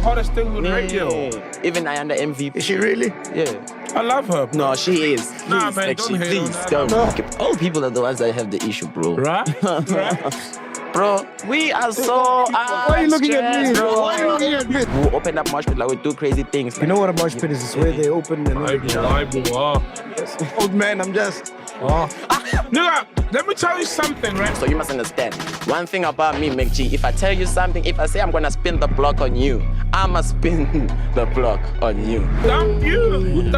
hottest thing with radio. Even Ayanda MVP. Is she really? Yeah. I love her. Bro. No, she is. Please, Nah, man, don't hate on please that. don't. No. All people are the ones that have the issue, bro. Right? Right? Bro, we are so Why are you looking at me? bro. Why are you looking at me? We'll open up mosh pit, like we do crazy things. You know what a mosh pit is? It's where they open and old man, I'm just... Nigga, let me tell you something, right? So you must understand, one thing about me, MacG, if I tell you something, if I say I'm gonna spin the block on you, I'ma spin the block on you. Dump you.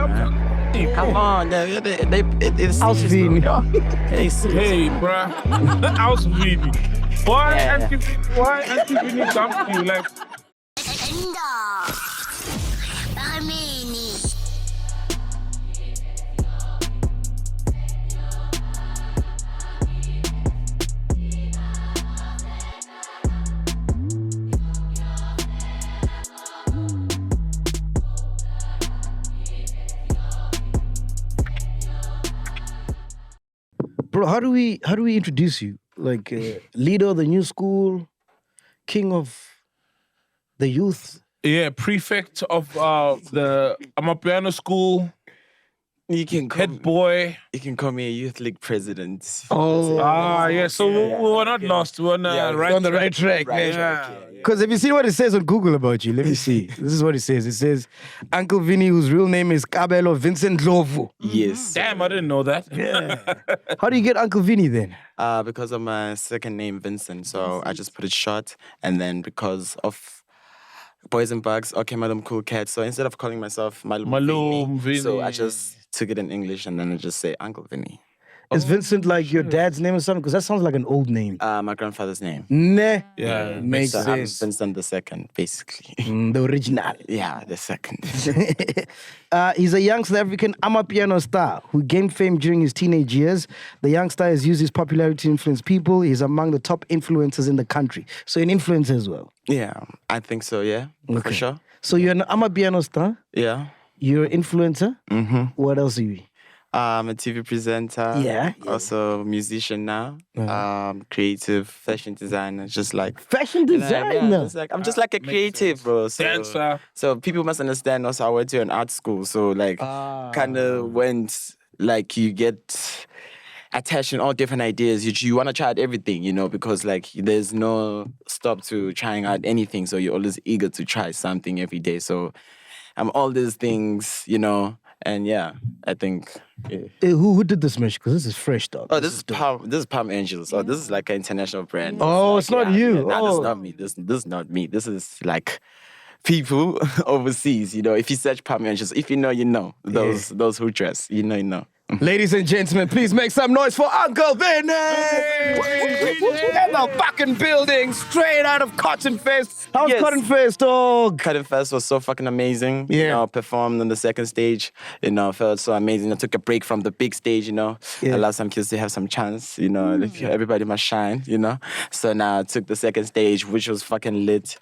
Come on, it's How's Vinny? Hey, bruh. How's Vinny? Why Auntie Vinny dumped you? Like, Bro, how do we introduce you? Like leader of the new school, king of the youth. yeah, prefect of the Amapiano school. You can Head boy. You can call me a youth league president. Oh, yeah. So we were not lost. We were on the right track. Yeah. Because have you seen what it says on Google about you? Let me see. This is what it says. It says, Uncle Vinny, whose real name is Kabelo Vincent Ndlovu. Yes. Damn, I didn't know that. Yeah. How do you get Uncle Vinny then? Because of my second name, Vincent. So I just put it short. And then because of Boys and Bugs, okay, Madam Cool Cat. So instead of calling myself Malum Vinny. So I just took it in English and then I just say Uncle Vinny. Is Vincent like your dad's name or something? Because that sounds like an old name. My grandfather's name. Nah. Yeah. Makes So I'm sense. Vincent the second, basically. The original. Yeah, the second. He's a young South African Amapiano star who gained fame during his teenage years. The young star has used his popularity to influence people. He's among the top influencers in the country. So an influencer as well. Yeah, I think so, yeah. Okay. For sure. So you're an Amapiano star. Yeah. You're an influencer. Mm-hmm. What else are you? I'm a TV presenter. Yeah. Also musician now. Creative fashion designer. Just like Fashion designer. I'm just like a creative, bro. So, Dancer. So people must understand also I went to an art school. So like kind of went like you get attached in all different ideas. You want to try out everything, you know, because like there's no stop to trying out anything. So you're always eager to try something every day. So I'm all these things, you know. And yeah, I think. Yeah. Who did this mesh? Because this is fresh, dog. Oh, this is Palm Angels. Oh, this is like an international brand. Oh, it's not you. Yeah, Oh. This is not me. This is not me. This is like people overseas. You know, if you search Palm Angels, if you know, you know. Those who dress, you know, you know. Ladies and gentlemen, please make some noise for Uncle Vinny! In the fucking building, straight out of Cotton Fest. How's Yes. Cotton Fest, dog? Cutting Fest was so fucking amazing. Yeah. You know, performed on the second stage. You know, felt so amazing. I took a break from the big stage, you know. Yeah. Allowed some kids to have some chance, you know. Everybody must shine, you know. So now I took the second stage, which was fucking lit.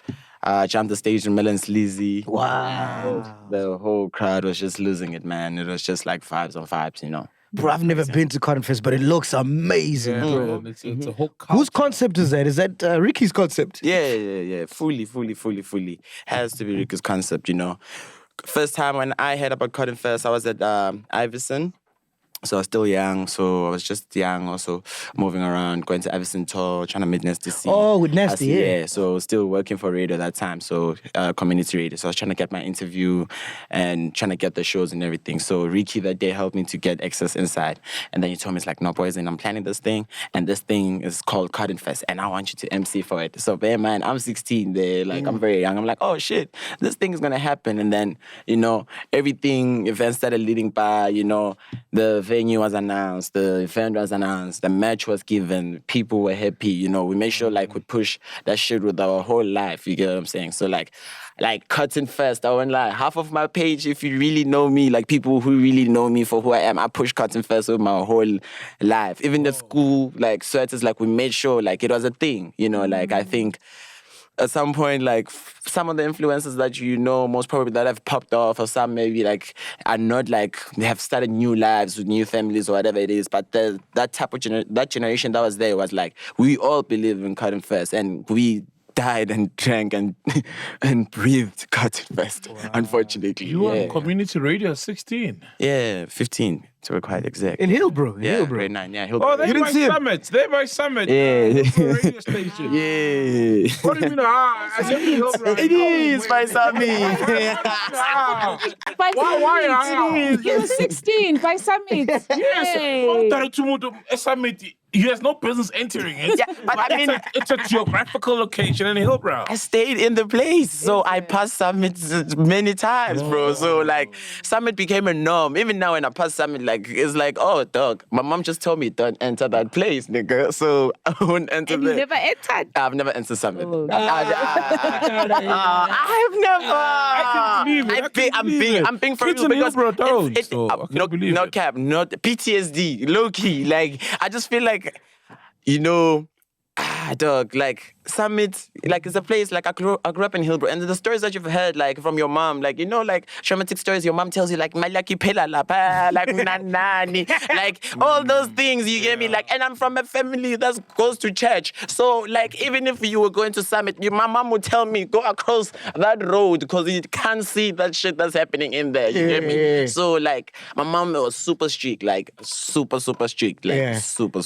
Jumped the stage with Melon Sleazy. Wow. The whole crowd was just losing it, man. It was just like vibes on vibes, you know. Bro, I've never been to Cotton Fest, but it looks amazing, bro. It's a whole Whose concept is that? Is that Ricky's concept? Yeah. Fully. Has to be Ricky's concept, you know. First time when I heard about Cotton Fest, I was at Iverson. So I was still young, so I was just young, also moving around, going to Iverson tour, trying to meet Nasty C. Oh, with Nasty, yeah. So still working for radio at that time, so community radio. So I was trying to get my interview and trying to get the shows and everything. So Ricky that day helped me to get access inside. And then he told me, it's like, no, boys, and I'm planning this thing, and this thing is called Cotton Fest, and I want you to MC for it. So bear in mind, I'm 16 there, like I'm very young. I'm like, oh shit, this thing is gonna happen. And then, you know, events started leading by, you know, the venue was announced, the event was announced, the match was given, people were happy, you know. We made sure like we push that shit with our whole life, you get what I'm saying? So like Cotton Fest, I went like half of my page, if you really know me, like people who really know me for who I am, I push Cotton Fest with my whole life. Even the school, like sweaters, like we made sure like it was a thing, you know, like I think at some point, like some of the influencers that you know, most probably that have popped off, or some maybe like are not like they have started new lives with new families or whatever it is. But that type of that generation that was there was like we all believe in Cotton Fest, and we died and drank and and breathed cotton vest. Unfortunately, You were on community radio at 16. Yeah, 15 to be quite exact. In Hillbrow. Yeah, Hillbrow. grade 9. Yeah, Oh, Hillbrow. they didn't by see him? Summit. They by Summit. Yeah. Radio station. Yeah. What do you mean? I said Hillbrow. It is by Sammy. By Why? Summit. You were 16 by Summit. Yes. Summit. He has no business entering it. Yeah, but I mean, it's a geographical location in Hillbrow. I stayed in the place, so I passed Summit many times, bro. So like, Summit became a norm. Even now, when I pass Summit, like it's like, oh, dog. My mom just told me don't enter that place, nigga. So I won't enter And there. you never entered. I've never entered Summit. Oh, I've never. I can't believe it. I'm being for Kids real in because Hillbrow don't, so I can't no, believe no it. cap, not PTSD, low key. Like I just feel like, dog, like Summit, like it's a place, like I grew up in Hillbrow, and the stories that you've heard, like from your mom, like like traumatic stories your mom tells you, like malaki pela lapa, like nanani, like all those things, you get me, like, and I'm from a family that goes to church, so like even if you were going to Summit, my mom would tell me go across that road because you can't see that shit that's happening in there, you get me? So like my mom was super strict, like super strict, like super.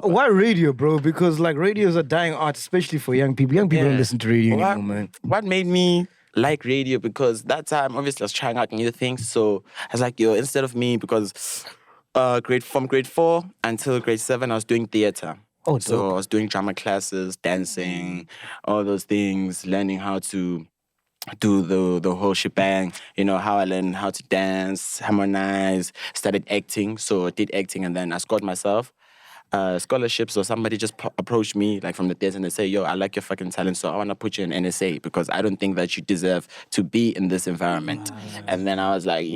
Why radio, bro? Because like radios are dying out, especially for young people. Young people don't listen to radio anymore, man. What made me like radio? Because that time, obviously, I was trying out new things. So I was like, instead of me, because from grade 4 until grade 7, I was doing theater. Oh, so dope. I was doing drama classes, dancing, all those things, learning how to do the whole shebang, how I learned how to dance, harmonize, started acting. So I did acting, and then I scored myself scholarships, or somebody just approached me like from the theater and they say, I like your fucking talent, so I want to put you in NSA because I don't think that you deserve to be in this environment. And then I was like,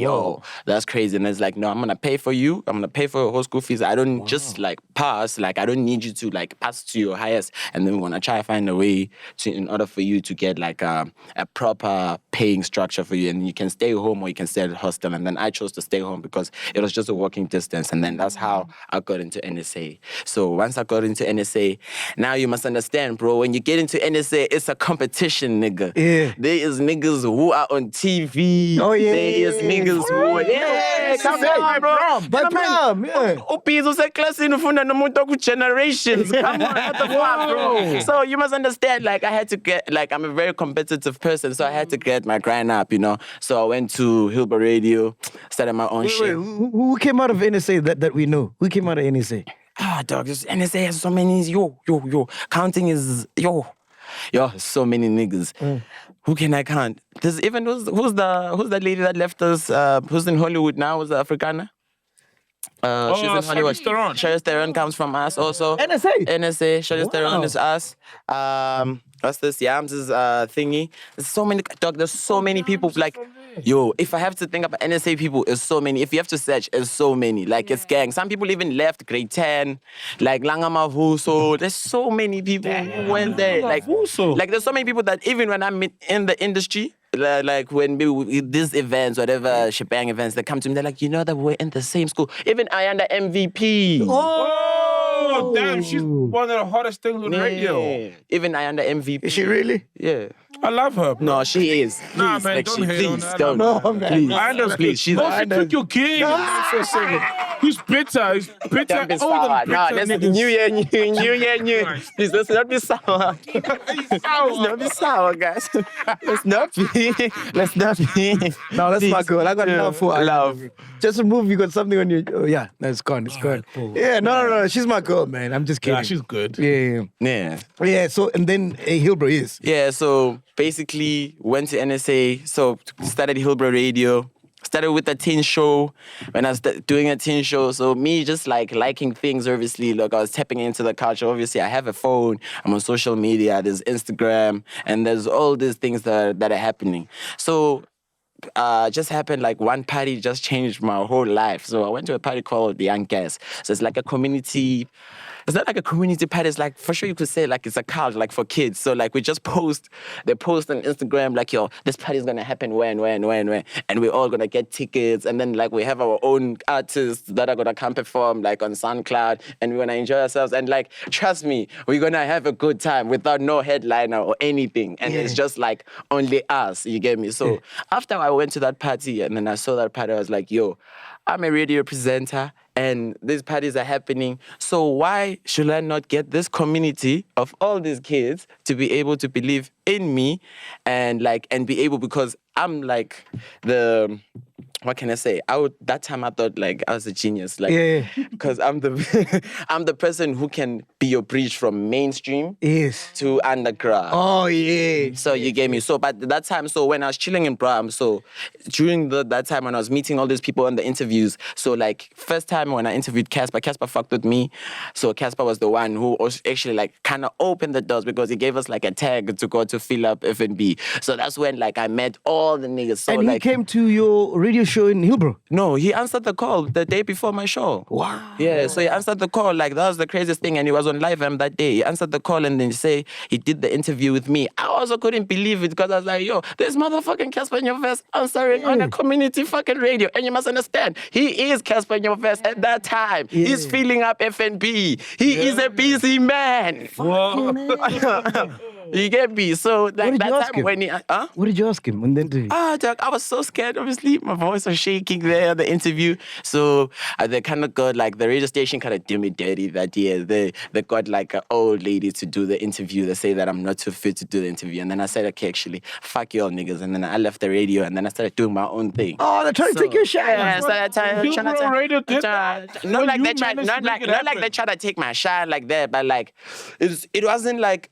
that's crazy. And it's like, no, I'm going to pay for you. I'm going to pay for your whole school fees. I don't just like pass. Like, I don't need you to like pass to your highest. And then we're going to try to find a way in order for you to get like a proper paying structure for you. And you can stay home or you can stay at the hostel. And then I chose to stay home because it was just a walking distance. And then that's how I got into NSA. So once I got into NSA, now you must understand, bro, when you get into NSA, it's a competition, nigga. Yeah. There is niggas who are on TV. Oh, yeah. There is niggas who are... Yeah, come on, bro. But prom, Upizo seklasini ufunda nomuntu oku generations. Come on, what the fuck, bro? So you must understand, like, I had to get, like, I'm a very competitive person, so I had to get my grind up, So I went to Hillbrow Radio, started my own shit. Wait, who came out of NSA that we know? Who came out of NSA? Dog, this NSA has so many, counting is, so many niggas. Who can I count? There's even, who's that lady that left us, who's in Hollywood now, was the Africana? She's in Hollywood. Charlize Theron comes from us also. NSA? Charlize Theron is us. What's this? Yams' thingy. There's so many, dog, there's so many people, like, if I have to think about NSA people, it's so many. If you have to search, it's so many. Like, it's gang. Some people even left grade 10, like Langama Vuso. There's so many people who went there. Like, there's so many people that even when I'm in the industry, like when these events, whatever, shebang events, they come to me, they're like, that we're in the same school. Even Ayanda MVP. Oh, damn, she's one of the hottest things on radio. Even Ayanda MVP. Is she really? Yeah. I love her. Bro. No, she is. Please, Nah, man, don't hate on her. Don't. No, man. Please, I understand. please. She's she took your king for a second. He's bitter. He's bitter. Don't be Older sour. than No, bitter let's niggas. new year. Please, let's not be sour. Let's not be sour, guys. Let's not be. No, that's my girl. I got love for her. Love. Just a move, you got something on your... Oh, yeah, no, it's gone. It's gone. Cool. Yeah, no. She's my girl, man. I'm just kidding. Yeah, she's good. Yeah. Yeah, so, and then Hillbrow is. Yeah, so basically went to NSA, so started Hillbrow Radio, started with a teen show. When I was doing a teen show, so me just like liking things, obviously, like I was tapping into the culture. Obviously, I have a phone, I'm on social media, there's Instagram, and there's all these things that are happening. So just happened, like one party just changed my whole life. So I went to a party called the Young Gas. So it's like a community It's not like a community party. It's like, for sure you could say like it's a cult, like for kids. So like we just they post on Instagram like, yo, this party is gonna happen when, and we're all gonna get tickets, and then like we have our own artists that are gonna come perform like on SoundCloud, and we're gonna enjoy ourselves, and like trust me, we're gonna have a good time without no headliner or anything, and it's just like only us. You get me? So after I went to that party and then I saw that party, I was like, yo, I'm a radio presenter and these parties are happening. So why should I not get this community of all these kids to be able to believe in me and be able, because I'm like what can I say? That time I thought like I was a genius, because I'm the person who can be your bridge from mainstream to underground. Oh yeah. So you gave me but that time. So when I was chilling in Bram, so during that time when I was meeting all these people in the interviews, so like first time when I interviewed Cassper fucked with me. So Cassper was the one who was actually like kind of opened the doors because he gave us like a tag to go to fill up F&B. So that's when like I met all the niggas. So, and he came to your radio show in Hillbrow? No, he answered the call the day before my show. Wow. Yeah, so he answered the call. Like, that was the craziest thing. And he was on Live M that day. He answered the call and then he did the interview with me. I also couldn't believe it because I was like, yo, this motherfucking Cassper Nyovest answering on a community fucking radio. And you must understand, he is Cassper Nyovest at that time. He's filling up F&B. He is a busy man. You get me? So like that time when what did you ask him when they did? Dog, I was so scared, obviously. My voice was shaking there, the interview. So they kind of got like, the radio station kind of did me dirty that year. They got like an old lady to do the interview. They say that I'm not too fit to do the interview. And then I said, okay, actually, fuck you all niggas. And then I left the radio and then I started doing my own thing. Oh, they're trying to take your shine. Yeah, I started trying radio not like they tried to take my shine like that, but like, it wasn't like,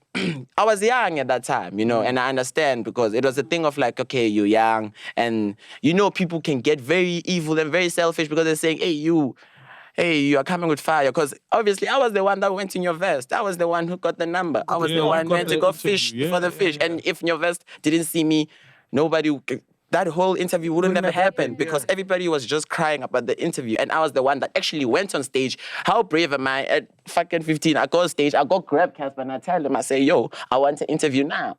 I was young at that time, you know, and I understand because it was a thing of like, okay, you're young and, you know, people can get very evil and very selfish because they're saying, hey, you are coming with fire. Because obviously I was the one that went in your vest. I was the one who got the number. I was the one went to go fish for the fish. And if your vest didn't see me, that whole interview wouldn't have happened because everybody was just crying about the interview. And I was the one that actually went on stage. How brave am I at fucking 15? I go on stage, I go grab Cassper and I tell him, I say, yo, I want to interview now.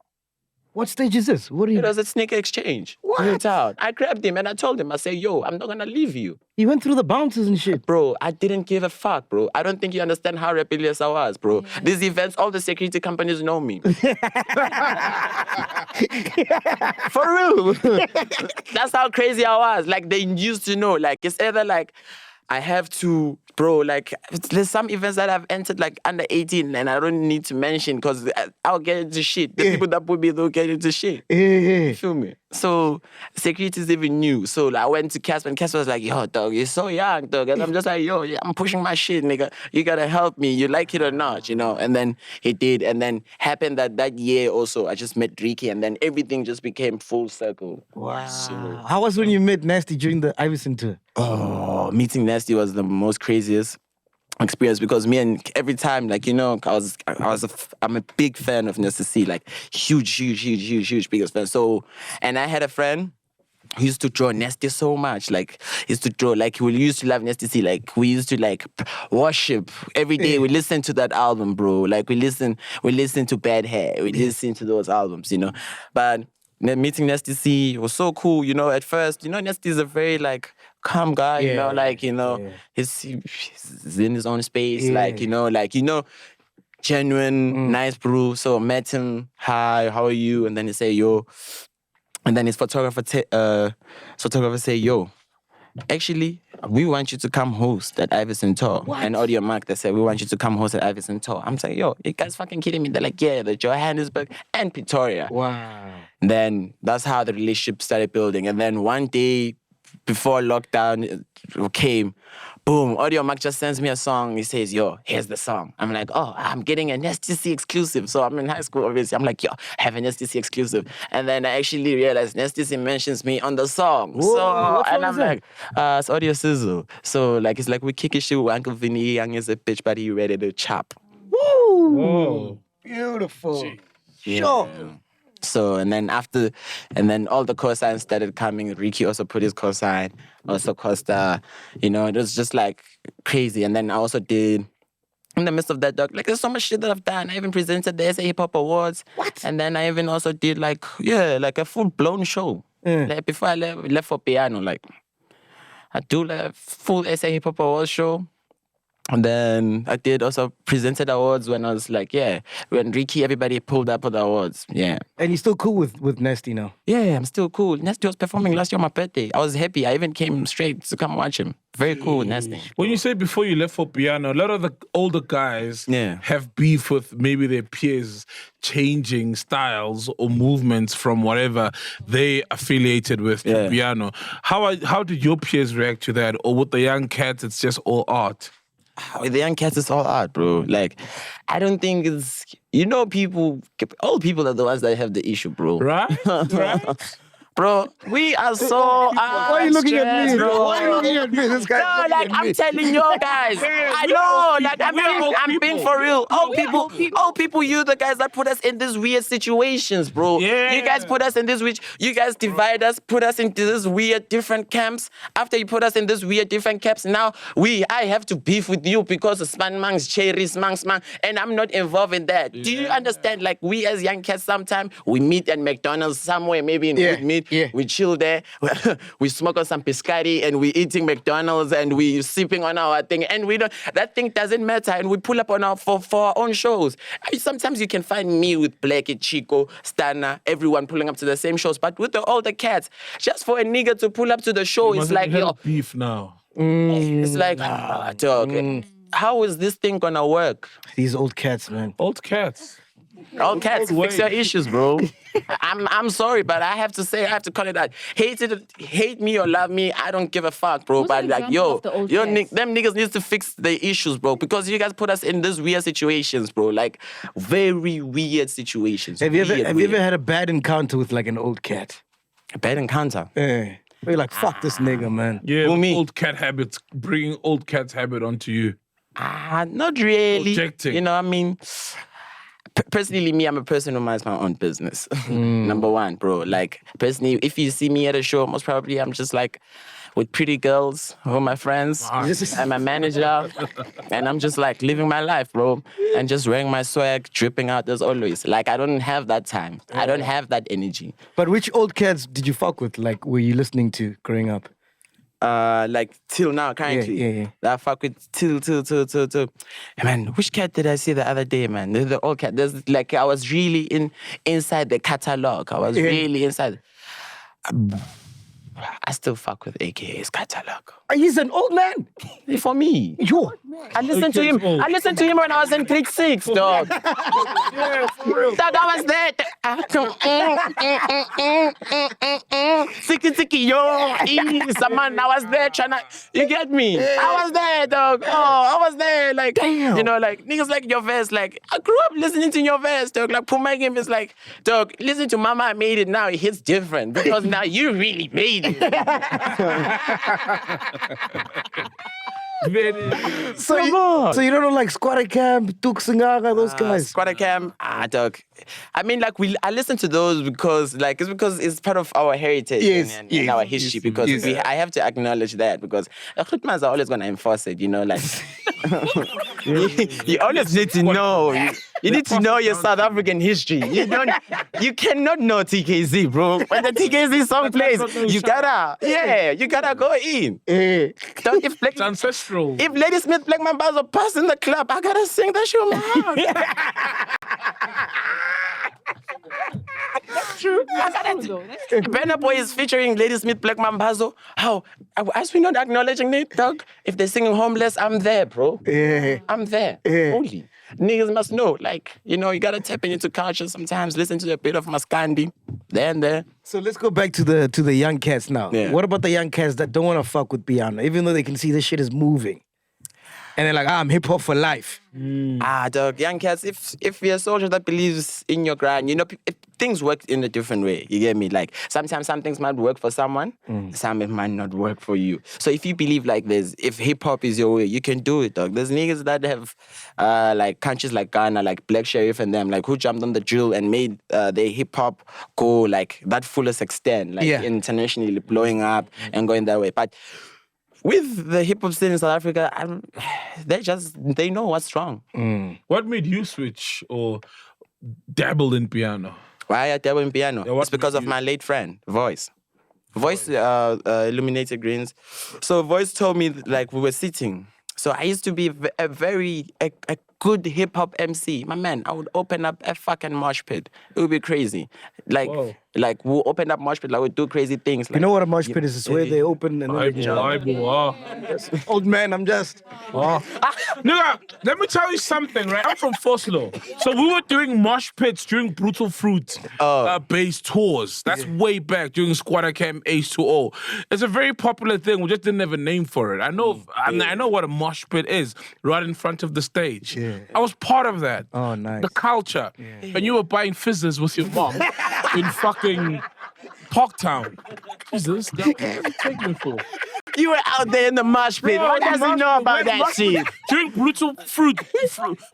What stage is this? What are you? It was a sneaker exchange. What? In town. I grabbed him and I told him, I say, yo, I'm not going to leave you. You went through the bounces and shit. Bro, I didn't give a fuck, bro. I don't think you understand how rebellious I was, bro. These events, all the security companies know me. For real. That's how crazy I was. Like, they used to know. Like, it's either like, I have to, bro, like, there's some events that I've entered, like, under 18, and I don't need to mention, because I'll get into shit. The people that put me, they'll get into shit. You feel me? So, security is even new. So, like, I went to Cassper, and Cassper was like, yo, dog, you're so young, dog. And I'm just like, yo, I'm pushing my shit, nigga. You gotta help me. You like it or not, you know? And then he did. And then happened that year also, I just met Ricky, and then everything just became full circle. Wow. So, how was when you met Nasty during the Iverson tour? Oh, meeting Nasty was the most craziest experience because me and every time, like, you know, I'm a big fan of Nasty C, like huge biggest fan. So, and I had a friend who used to draw Nasty so much, like, he used to draw, like, we used to love Nasty C, like, we used to, like, worship every day. We listen to that album, bro. Like, we listen to Bad Hair. We listen to those albums, you know. But meeting Nasty C was so cool, you know, at first. You know, Nasty is a very, like, calm guy, you know, like, you know, he's in his own space, like, you know, genuine, nice bro. So I met him, hi, how are you? And then he say, yo. And then his photographer say, yo, actually, we want you to come host at Iverson Tour. What? And Audio Mark, they said, we want you to come host at Iverson Tour. I'm saying, yo, you guys fucking kidding me? They're like, yeah, the Johannesburg and Pretoria. Wow. Then that's how the relationship started building. And then one day, before lockdown came, boom, Audio Mark just sends me a song. He says, yo, here's the song. I'm like, oh, I'm getting an STC exclusive. So I'm in high school, obviously. I'm like, yo, I have an STC exclusive. And then I actually realized STC mentions me on the song. Whoa, and I'm like, it's Audio Sizzle. So, like, it's like we kick a shit with Uncle Vinny. Young is a bitch, but he ready to chop. Woo! Whoa. Beautiful. Yeah. Sure. So, and then all the cosigns started coming. Ricky also put his cosign, also Costa, you know, it was just like crazy. And then I also did in the midst of that, dog, like there's so much shit that I've done. I even presented the SA Hip Hop Awards. What? And then I even also did like a full-blown show. Like before I left for piano, like I do like a full SA Hip Hop Awards show. And then I did also presented awards when I was like, when Ricky, everybody pulled up for the awards. Yeah. And you're still cool with Nasty now? Yeah, I'm still cool. Nasty was performing last year on my birthday. I was happy. I even came straight to come watch him. Very cool, Nasty. When you say before you left for piano, a lot of the older guys Yeah. have beef with maybe their peers changing styles or movements from whatever they affiliated with to piano. How did your peers react to that? Or with the young cats, it's just all art? With the young cats, it's all art, bro. Like, I don't think it's... old people are the ones that have the issue, bro. Right? Bro, we are so... Why are you looking at me? bro. Why are you looking at me? This guy. No, like, I'm telling you guys. I know, like, I'm being for real. Old people, you the guys that put us in these weird situations, bro. Yeah. You guys put us in this you guys divide us, put us into this weird different camps. After you put us in this weird different camps, now I have to beef with you because of span mangs, cherries, mangs, and I'm not involved in that. Do you understand? Like, we as young cats, sometimes we meet at McDonald's somewhere, maybe in Woodmead. Yeah. We chill there, we smoke on some piscari, and we eating McDonald's, and we sipping on our thing, and we don't. That thing doesn't matter, and we pull up on for our own shows. Sometimes you can find me with Blackie, Chico, Stana, everyone pulling up to the same shows, but with the older cats, just for a nigga to pull up to the show, it's like beef now. It's like dog. How is this thing gonna work? These old cats, man. Old cats. All cats, fix your issues, bro. I'm sorry, but I have to call it out. Hate me or love me, I don't give a fuck, bro. Who's But an like, example of the old cats? them niggas need to fix their issues, bro. Because you guys put us in these weird situations, bro. Like, very weird situations. Have you Weird. ever had a bad encounter with like an old cat? A bad encounter? Yeah. Where you're like, fuck this nigga, man. Yeah, Who, me? old cat habits, bringing old cat's habit onto you. Not really. Objecting. You know, I mean... Personally, me, I'm a person who minds my own business. Number one, bro. Like, personally, if you see me at a show, most probably I'm just like with pretty girls who are my friends and my manager. And I'm just like living my life, bro. And just wearing my swag, dripping out as always. Like, I don't have that time. I don't have that energy. But which old cats did you fuck with? Like, were you listening to growing up? Like till now, currently. Yeah. That I fuck with till. Hey, man, which cat did I see the other day, man? The old cat. There's like I was really inside the catalog. I was really inside. I still fuck with AKA's catalog. He's an old man. For me. Yo. I listened to him. I listened to him when I was in grade 6, dog. Yeah, for real. Dog, I was there. Tiki, yo. Man, I was there trying to... You get me? I was there, dog. Oh, I was there. Like, damn. You know, like, niggas like Nyovest. Like, I grew up listening to Nyovest, dog. Like, Pumagim is like, dog, listen to Mama I Made It Now. It hits different because now you really made it. So you don't know like Squatter Camp, Tuk Singaga, those guys? Squatter Camp, dog. I mean, like, I listen to those because it's part of our heritage and our history. Because I have to acknowledge that because Khutmas are always gonna enforce it. You know, like you always need to know. You need to know your South African history. You cannot know TKZ, bro. When the TKZ song plays, you gotta go in. Don't if It's ancestral. If Lady Smith Black Mambazo pass in the club, I gotta sing that shit out. That's true. Burna Boy is featuring Lady Smith Black Mambazo. How? As we not acknowledging it, dog? If they're singing Homeless, I'm there, bro. Yeah. I'm there. Only. Niggas must know, like, you know, you gotta tap into culture sometimes, listen to a bit of Maskandi, there and there. So let's go back to the young cats now. Yeah. What about the young cats that don't want to fuck with piano, even though they can see this shit is moving? And they're like, I'm hip hop for life. Dog, young cats, if you're a soldier that believes in your grind, you know, things work in a different way. You get me? Like, sometimes some things might work for someone, some it might not work for you. So if you believe like this, if hip hop is your way, you can do it, dog. There's niggas that have, like, countries like Ghana, like Black Sheriff and them, like, who jumped on the drill and made their hip hop go, like, that fullest extent, like, internationally blowing up and going that way. But with the hip hop scene in South Africa, they know what's wrong. What made you switch or dabble in piano? Why I dabble in piano? Yeah, what It's because made of you- my late friend, Voice. Voice illuminated greens. So Voice told me like we were sitting. So I used to be a good hip hop MC. My man, I would open up a fucking mosh pit. It would be crazy. Whoa. Like we'll open up mosh pit, like we'd do crazy things. Like, You know what a mosh pit is? It's where they open and then they jump. Old man, I'm just... Nigga, let me tell you something, right? I'm from Foslo. So we were doing mosh pits during Brutal Fruit based tours. That's way back during Squatter Camp H2O. It's a very popular thing. We just didn't have a name for it. I know I know what a mosh pit is right in front of the stage. Yeah. I was part of that. Oh, nice. The culture. And you were buying fizzes with your mom in fucking Parktown. Jesus, what you take me for? you were out there in the mosh pit. What does he know about that shit? During Brutal Fruit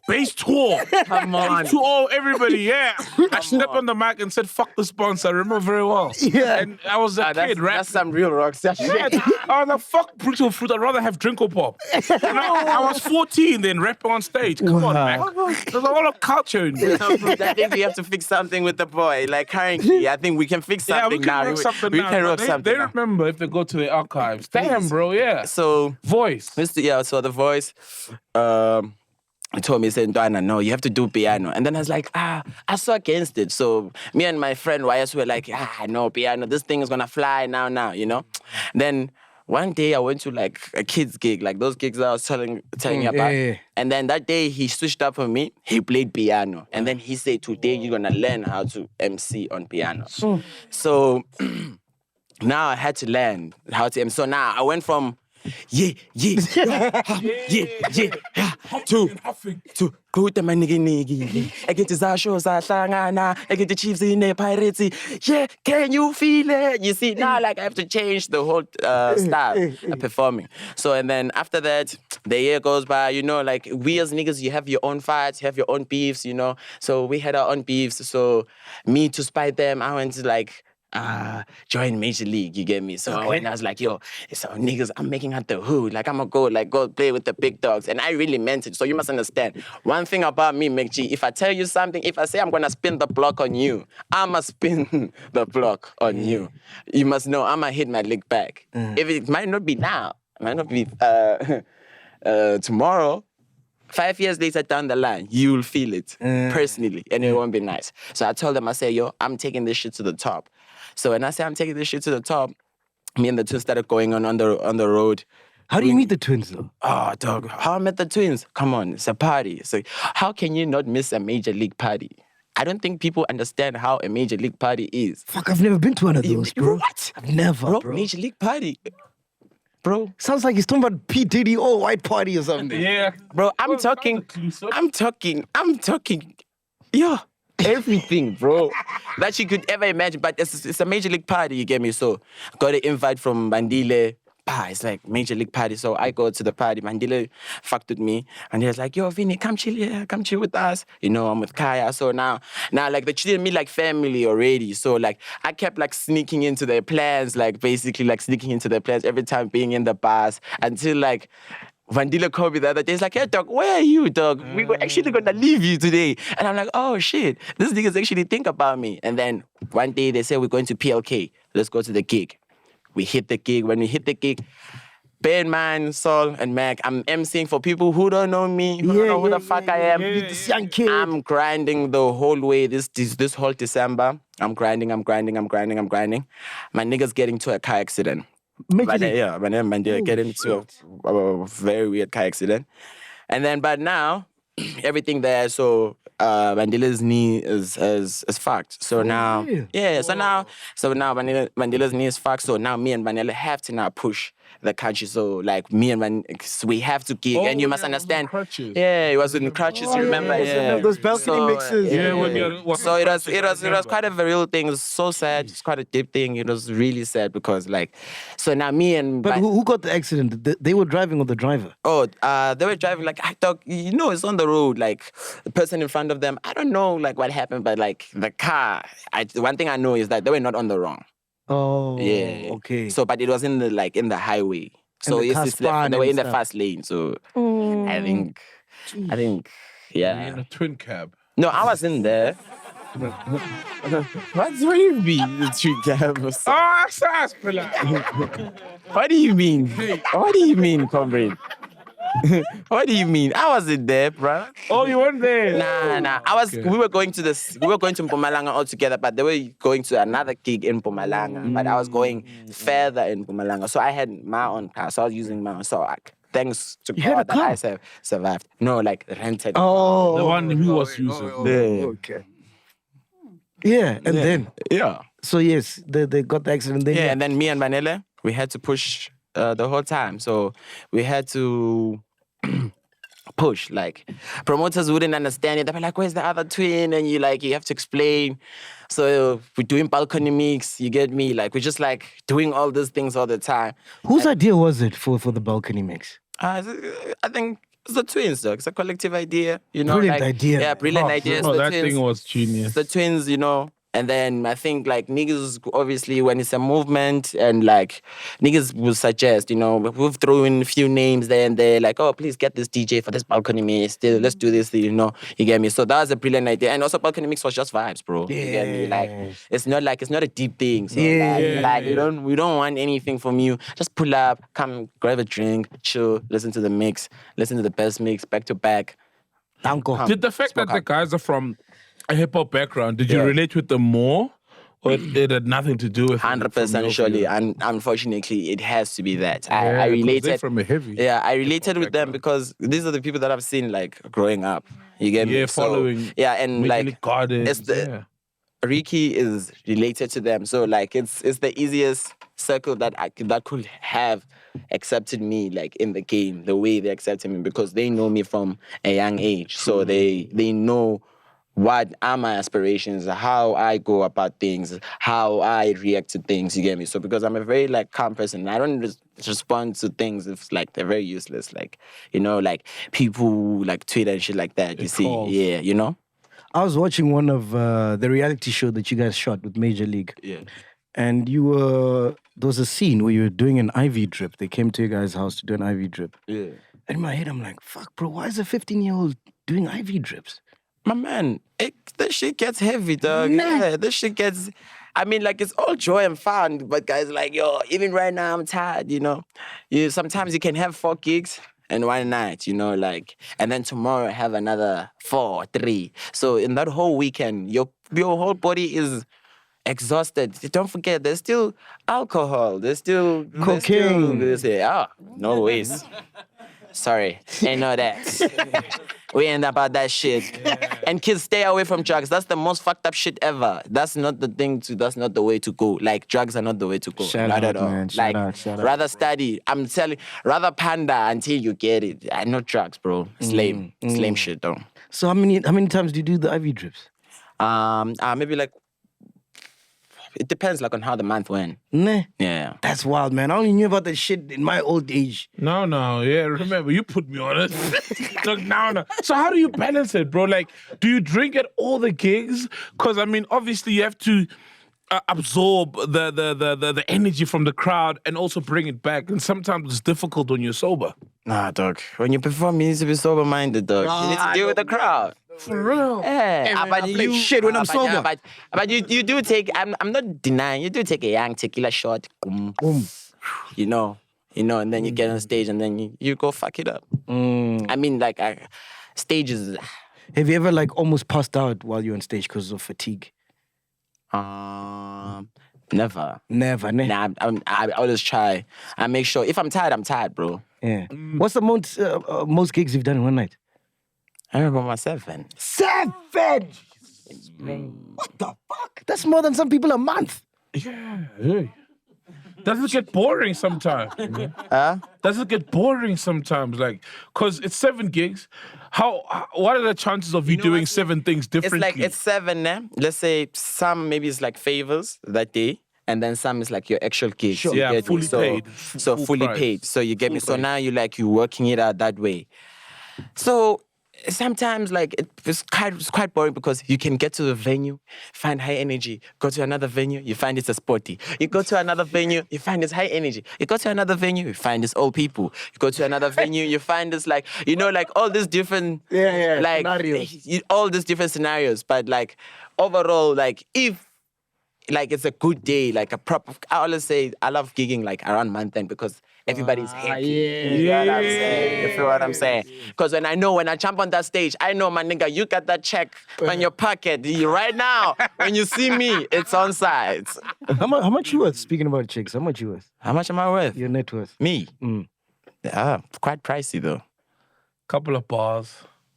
based tour. Come on. H2O, everybody, yeah. I stepped on the mic and said, fuck the sponsor. I remember very well. Yeah. And I was a kid, right? That's some real rock star shit. Yeah, I was like, fuck Brutal Fruit. I'd rather have Drink or Pop. And I was 14 then, rapping on stage. Come on, man. There's a lot of culture in there. I think we have to fix something with the boy. Like currently, I think we can fix Yeah, something we can now. rock something we now. can rock They something. now. remember if they go to the archives. Damn, bro, yeah. So Voice. so the Voice told me, said, Dwana, no, you have to do piano. And then I was like, I saw against it. So me and my friend YS were like, no, piano, this thing is gonna fly now, you know? Then one day I went to like a kid's gig, like those gigs that I was telling you about. yeah. And then that day he switched up on me, he played piano. And then he said, today you're gonna learn how to MC on piano. So now I had to learn how to MC. So now I went from to go to my nigga. I get to shows, I get the Chiefs in the Pirates. Yeah, can you feel it? You see, now like I have to change the whole style of performing. So, and then after that, the year goes by, you know, like we as niggas, you have your own fights, you have your own beefs, you know. So we had our own beefs. So me, to spite them, I went to like, join Major League, you get me? So I went, I was like, yo, so niggas, I'm making out the hood. Like, I'm gonna go play with the big dogs. And I really meant it. So you must understand. One thing about me, MacG, if I tell you something, if I say I'm gonna spin the block on you, I'ma spin the block on you. You must know I'ma hit my lick back. If it might not be now, it might not be tomorrow, 5 years later down the line, you'll feel it personally, and it won't be nice. So I told them, I said, yo, I'm taking this shit to the top. So when I say I'm taking this shit to the top, me and the twins started going on the road. How do you meet the twins, though? Oh, dog, how I met the twins? Come on, it's a party. So how can you not miss a major league party? I don't think people understand how a major league party is. Fuck, I've never been to one of those, bro. What? I've never, bro. Major league party. Bro, Sounds like he's talking about P. Diddy or White Party or something. Yeah. bro, I'm talking, yeah, everything, bro, that you could ever imagine. But it's a major league party, you get me? So got an invite from Bandile. It's like major league party. So I go to the party. Mandela fucked with me. And he was like, yo, Vinny, come chill here. Come chill with us. You know, I'm with Kaya. So now like they treated me like family already. So like I kept like sneaking into their plans, like basically like sneaking into their plans every time being in the bars until like Vandila called me the other day. He's like, hey, dog, where are you, dog? We were actually going to leave you today. And I'm like, oh, shit. These niggas actually think about me. And then one day they say, we're going to PLK. Let's go to the gig. We hit the gig. When we hit the gig, bear in mind, Sol and Mac, I'm emceeing for people who don't know me, who don't know who the fuck I am. This young kid. I'm grinding the whole way this whole December. I'm grinding. My nigga's getting to a car accident. But they get into a very weird car accident. And then, but now, everything there, so Mandila's knee is fucked. So now, Mandila's knee is fucked. So now me and Manila have to now push the country. So like me and we have to gig, and you must understand. Yeah, it was in crutches. You remember? Yeah, those balcony mixes. So it was quite a real thing. It was so sad. It's quite a deep thing. It was really sad because like, so now me and. But who got the accident? They were driving or the driver? Oh, they were driving like, I thought, you know, it's on the road. Like the person in front of them, I don't know like what happened, but like the car. One thing I know is that they were not on the wrong. Oh, Yeah. okay. So, but it was in the highway. So the yes, it's Cassper left. They were and in the stuff. fast lane. So I think, In yeah. a twin cab. No, I was in there. What do you mean, the tree cab? Oh, sarsaparilla. What do you mean? What do you mean, comrade? What do you mean? I wasn't there, bruh. Oh, you weren't there? Nah. We were going to Mpumalanga all together, but they were going to another gig in Mpumalanga. But I was going further in Mpumalanga. So I had my own car. So I was using my own. So thanks to had a God that car? I survived. No, like rented. Oh. The one he was using. Okay. Yeah, and then Yeah. so yes, they got the accident. Then Yeah, and then me and Manele, we had to push the whole time. So we had to push. Like promoters wouldn't understand it. They were like, "Where's the other twin?" And you have to explain. So we're doing balcony mix. You get me? Like we're just like doing all these things all the time. whose idea was it for the balcony mix? I think it's the twins, dog. It's a collective idea. Brilliant idea. Yeah, brilliant idea. It's Oh, the that twins. thing was genius. The twins, And then I think like niggas, obviously when it's a movement and like niggas will suggest, we've thrown in a few names there and there, like, oh, please get this DJ for this balcony mix. Let's do this, you get me? So that was a brilliant idea. And also balcony mix was just vibes, bro. You get me? Like, it's not a deep thing. So we don't want anything from you. Just pull up, come grab a drink, chill, listen to the mix, listen to the best mix back to back. Uncle. Did the fact that the guys are from a hip hop background, did you relate with them more? Or it had nothing to do with it? 100% surely. And unfortunately, it has to be that. I 'cause they're related from a heavy. Yeah, I related with them because these are the people that I've seen like growing up. You get me? Yeah, following. So, yeah, and Making like it guarded. it's Ricky is related to them. So like it's the easiest circle that could have accepted me like in the game, the way they accepted me, because they know me from a young age. So they know what are my aspirations, how I go about things, how I react to things, you get me? So because I'm a very like calm person, I don't respond to things if like they're very useless, like, like people like Twitter and shit like that, you see? calls. Yeah, I was watching one of the reality show that you guys shot with Major League. Yeah. And there was a scene where you were doing an IV drip. They came to your guys' house to do an IV drip. Yeah. And in my head, I'm like, fuck, bro, why is a 15-year-old doing IV drips? My man, this shit gets heavy, dog. Nah. Yeah, this shit gets... I mean, like, it's all joy and fun, but guys, like, yo, even right now, I'm tired, Sometimes you can have 4 gigs and one night, like, and then tomorrow have another 4 or 3. So in that whole weekend, your whole body is exhausted. Don't forget, there's still alcohol. There's still... Cocaine. No ways. Sorry, ain't know that. We ain't about that shit. Yeah. And kids, stay away from drugs. That's the most fucked up shit ever. That's not the way to go. Like, drugs are not the way to go. Shout not out, at all. man. Like, Shout out. rather study. I'm telling, rather panda until you get it. I know drugs, bro. It's lame. It's lame shit, though. So how many times do you do the IV drips? Maybe like, it depends like on how the month went. Nah. Yeah. That's wild, man. I only knew about that shit in my old age. No, yeah, remember, you put me on it. Look, no. So how do you balance it, bro? Like, do you drink at all the gigs? Because, I mean, obviously you have to absorb the energy from the crowd and also bring it back. And sometimes it's difficult when you're sober. Nah, dog. When you perform, you need to be sober-minded, dog. You need to deal with the crowd. For real. Yeah, but you shit when I'm sober. But you do take. I'm not denying. You do take a young tequila shot. You know, and then you get on stage and then you go fuck it up. I mean, like stages. Have you ever like almost passed out while you're on stage because of fatigue? Never. Nah, I always try. I make sure if I'm tired, bro. Yeah. What's the most gigs you've done in one night? I remember my 7. 7! What the fuck? That's more than some people a month. Yeah. Hey. Does it get boring sometimes? Does it get boring sometimes? Like, because it's 7 gigs. What are the chances of you doing 7 things differently? It's 7, eh? Let's say some maybe it's like favors that day. And then some is like your actual gigs. Sure. Yeah, fully paid. So fully paid. So you get me? So now you're working it out that way. So sometimes like it's quite boring because you can get to the venue, find high energy, go to another venue, you find it's a sporty. You go to another venue, you find it's high energy. You go to another venue, you find it's old people. You go to another venue, you find it's like, like all these different like scenarios. all these different scenarios. But like overall, like if like it's a good day, like a proper. I always say I love gigging like around month end because everybody's happy. You know what I'm saying? You feel what I'm saying? Because when I jump on that stage, I know, my nigga, you got that check on your pocket. Right now, when you see me, it's on side. How much you worth? Speaking about chicks, how much you worth? How much am I worth? Your net worth? Me? Yeah, quite pricey though. Couple of bars.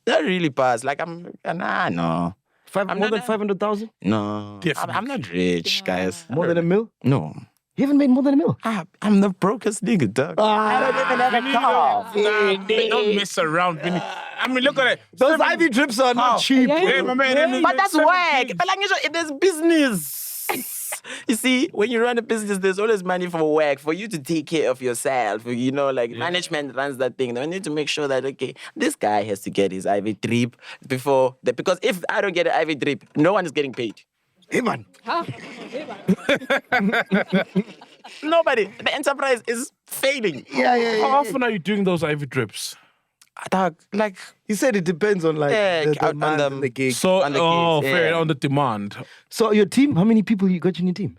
Not really bars. Like no. More than 500,000? No. I'm not rich, guys. More than $1 million? No. You haven't made more than $1 million? I'm the brokest nigga, dog. I don't even have a car. Don't mess around, Vinny. I mean, look at it. Those IV drips are not cheap. Yeah, my man. But that's whack. But like, there's business. You see, when you run a business, there's always money for work, for you to take care of yourself. Management runs that thing. They need to make sure that, okay, this guy has to get his IV drip because if I don't get an IV drip, no one is getting paid. Hey, man. Nobody. The enterprise is failing. Yeah. How often are you doing those IV drips? Dog, like, He said it depends on like the demand and the gig. So, On the gigs, fair, yeah. on the demand. So your team, how many people you got in your team?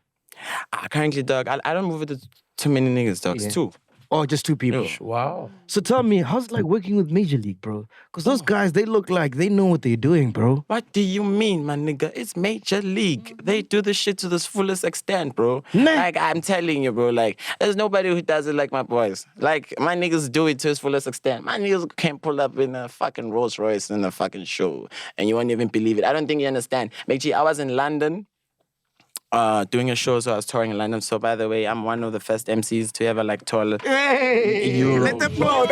currently, dog, I don't move with too many niggas, dog. Yeah. It's two. Oh, just 2 people. Wow. So tell me, how's it like working with Major League, bro? Because those guys, they look like they know what they're doing, bro. What do you mean, my nigga? It's Major League. They do the shit to the fullest extent, bro. Nah. Like, I'm telling you, bro, like, there's nobody who does it like my boys. Like, my niggas do it to its fullest extent. My niggas can pull up in a fucking Rolls Royce in a fucking show, and you won't even believe it. I don't think you understand. MacG, I was in London doing a show, so I was touring in London. So, by the way, I'm one of the first MCs to ever, like, tour. Hey, let them know.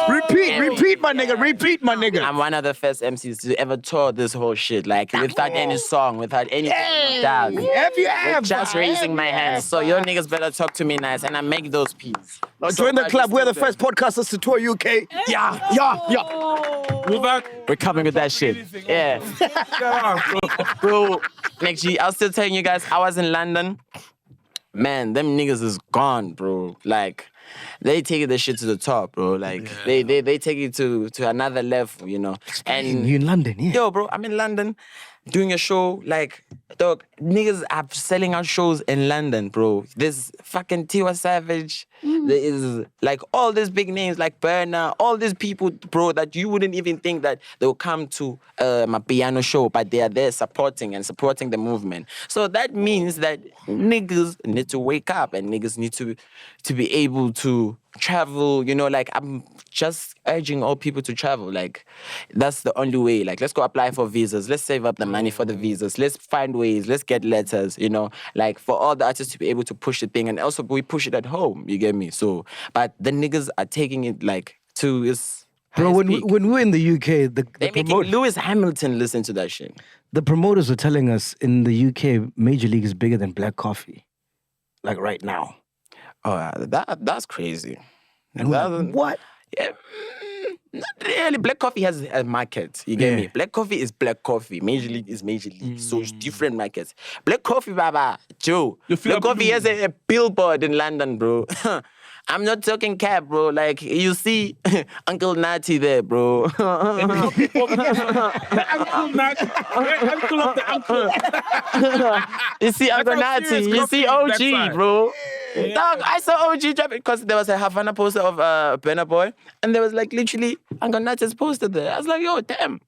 Repeat, my nigga. I'm one of the first MCs to ever tour this whole shit, like, without any song, without any dog. Just raising my hands. So your niggas better talk to me nice, and I make those peas. Join the club. We're the first podcasters to tour UK. Yeah. We're coming with that shit. Yeah. Bro, MacG, I was still telling you guys, I was in London. Man, them niggas is gone, bro. Like, they take the shit to the top, bro. Like, they take it to another level, you know. And You in London, yeah. yo, bro, I'm in London doing a show. Like, dog, niggas are selling out shows in London, bro. There's fucking Tiwa Savage. There is like all these big names like Burner, all these people, bro, that you wouldn't even think that they'll come to my piano show, but they are there supporting the movement. So that means that niggas need to wake up and niggas need to be able to travel, you know, like I'm just urging all people to travel. Like, that's the only way. Like, let's go apply for visas. Let's save up the money for the visas. Let's find ways. Let's get letters, you know, like for all the artists to be able to push the thing. And also we push it at home, you get me? So, but the niggas are taking it like to its Bro, when we were in the UK, they making Lewis Hamilton listen to that shit. the promoters were telling us in the UK, Major League is bigger than Black Coffee. Like right now. Oh, that's crazy. And we're like, what? Yeah, not really. Black coffee has a market. You get me? Black coffee is black coffee. Major League is Major League. So it's different markets. Black coffee, baba, Joe. Black coffee has a billboard in London, bro. I'm not talking cap, bro. Like, you see Uncle Natty there, bro. Uncle Natty. Uncle of the uncle. You see Uncle Natty. You see OG, bro. Dog, I saw OG drop it because there was a Havana poster of Burna Boy, and there was like literally Uncle Natty's poster there. I was like, yo, damn.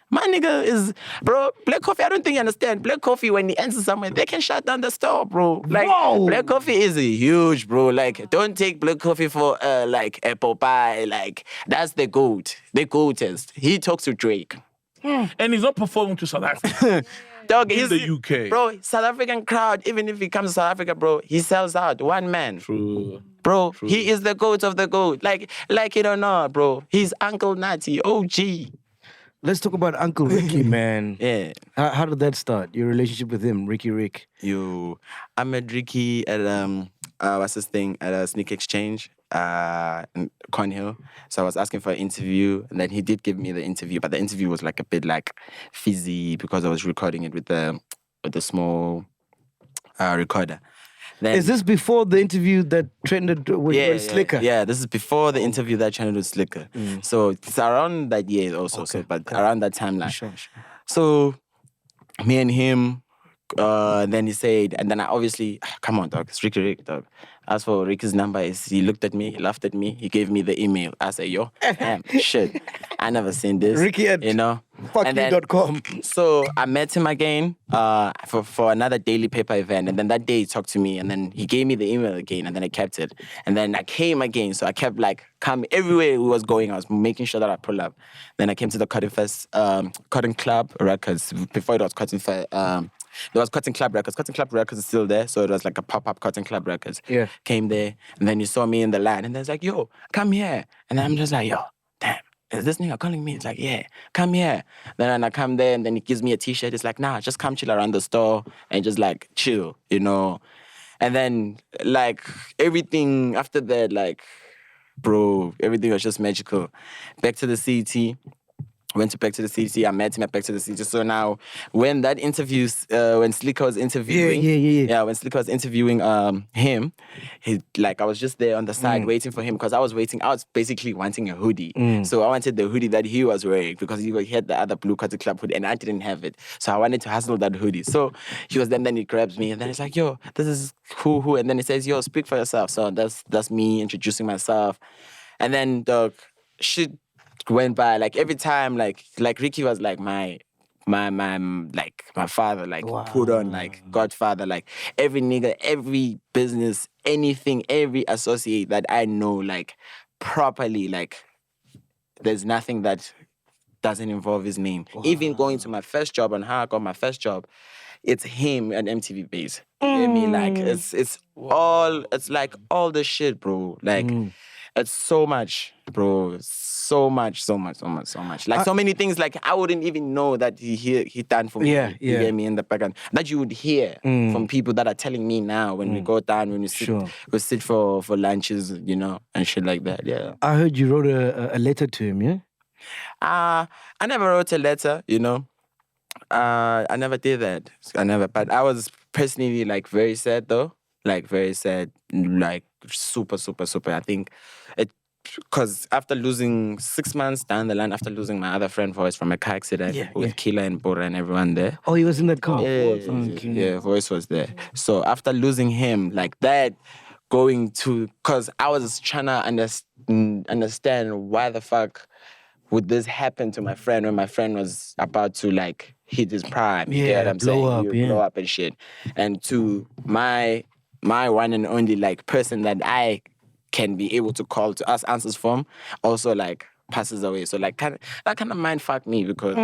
My nigga is, bro, Black Coffee, I don't think you understand. Black Coffee, when he enters somewhere, they can shut down the store, bro. Like, Whoa. Black Coffee is huge, bro. Like, don't take Black Coffee for, like, apple pie. Like, that's the GOAT. The GOATest. He talks to Drake. And he's not performing to South Africa. Dog, In the UK. Bro, South African crowd, even if he comes to South Africa, bro, he sells out. One man. True. Bro, he is the GOAT of the GOAT. Like it or not, bro. He's Uncle Natty, OG. Let's talk about Uncle Ricky, man. Yeah. How did that start? Your relationship with him, Ricky Rick? I met Ricky at what's his thing, at a Sneak Exchange. in Cornhill. So I was asking for an interview, and then he did give me the interview, but the interview was like a bit like fizzy because I was recording it with the small recorder. Then, Is this before the interview that trended with Slicker? Yeah, this is before the interview that trended with Slicker. So it's around that year also, around that timeline. Sure. So me and him, then he said, and then I obviously, come on, dog, it's Rick, dog. As for Ricky's number, he looked at me, he laughed at me, he gave me the email. I said, yo, damn, shit, I never seen this. Ricky at fuckyou.com. So I met him again for another daily paper event, and then that day he talked to me, and then he gave me the email again, and then I kept it. And then I came again, so I kept like coming everywhere he was going. I was making sure that I pull up. Then I came to the Cotton Club Records. Before it was Cotton Fest. There was Cotton Club Records. Cotton Club Records is still there, so it was like a pop-up Cotton Club Records. Yeah. Came there, and then he saw me in the line, and then it's like, yo, come here. And then I'm just like, yo, damn, is this nigga calling me? It's like, yeah, come here. Then I come there, and then he gives me a T-shirt. It's like, nah, just come chill around the store and just like chill, you know. And then like everything after that, like, bro, everything was just magical. Back to the CT. Went back to the CT. I met him at Back to the CT. So now, when that interview, when Slicker was interviewing, when Slicker was interviewing him, I was just there on the side waiting for him because I was basically wanting a hoodie. So I wanted the hoodie that he was wearing because he had the other blue Cotton Club hoodie and I didn't have it. So I wanted to hustle that hoodie. So he was then he grabs me and then he's like, yo, this is who, and then he says, yo, speak for yourself. So that's me introducing myself, and then the shit went by. Like every time, like Ricky was like my father, like put on like Godfather, like every nigga, every business, anything, every associate that I know, like properly, like there's nothing that doesn't involve his name. Even going to my first job and how I got my first job, it's him and MTV Base. You know what I mean? Like it's like all the shit, bro. Like it's so much, bro. So much. Like so many things like I wouldn't even know that he done for me. You get me in the background. That you would hear from people that are telling me now when we go down, when we sit for lunches, you know, and shit like that. Yeah. I heard you wrote a letter to him, yeah? I never wrote a letter, you know. I never did that. But I was personally like very sad though. Like very sad, like super. I think because after losing 6 months down the line, after losing my other friend Voice from a car accident with Killer and Bora and everyone there. Oh, he was in that car? Yeah, Voice was there. So after losing him, like that, because I was trying to understand why the fuck would this happen to my friend when my friend was about to like hit his prime. You get what I'm saying? Blow up and shit. And to my one and only like person that I can be able to call to ask answers from also like passes away. So like that kind of mind fucked me because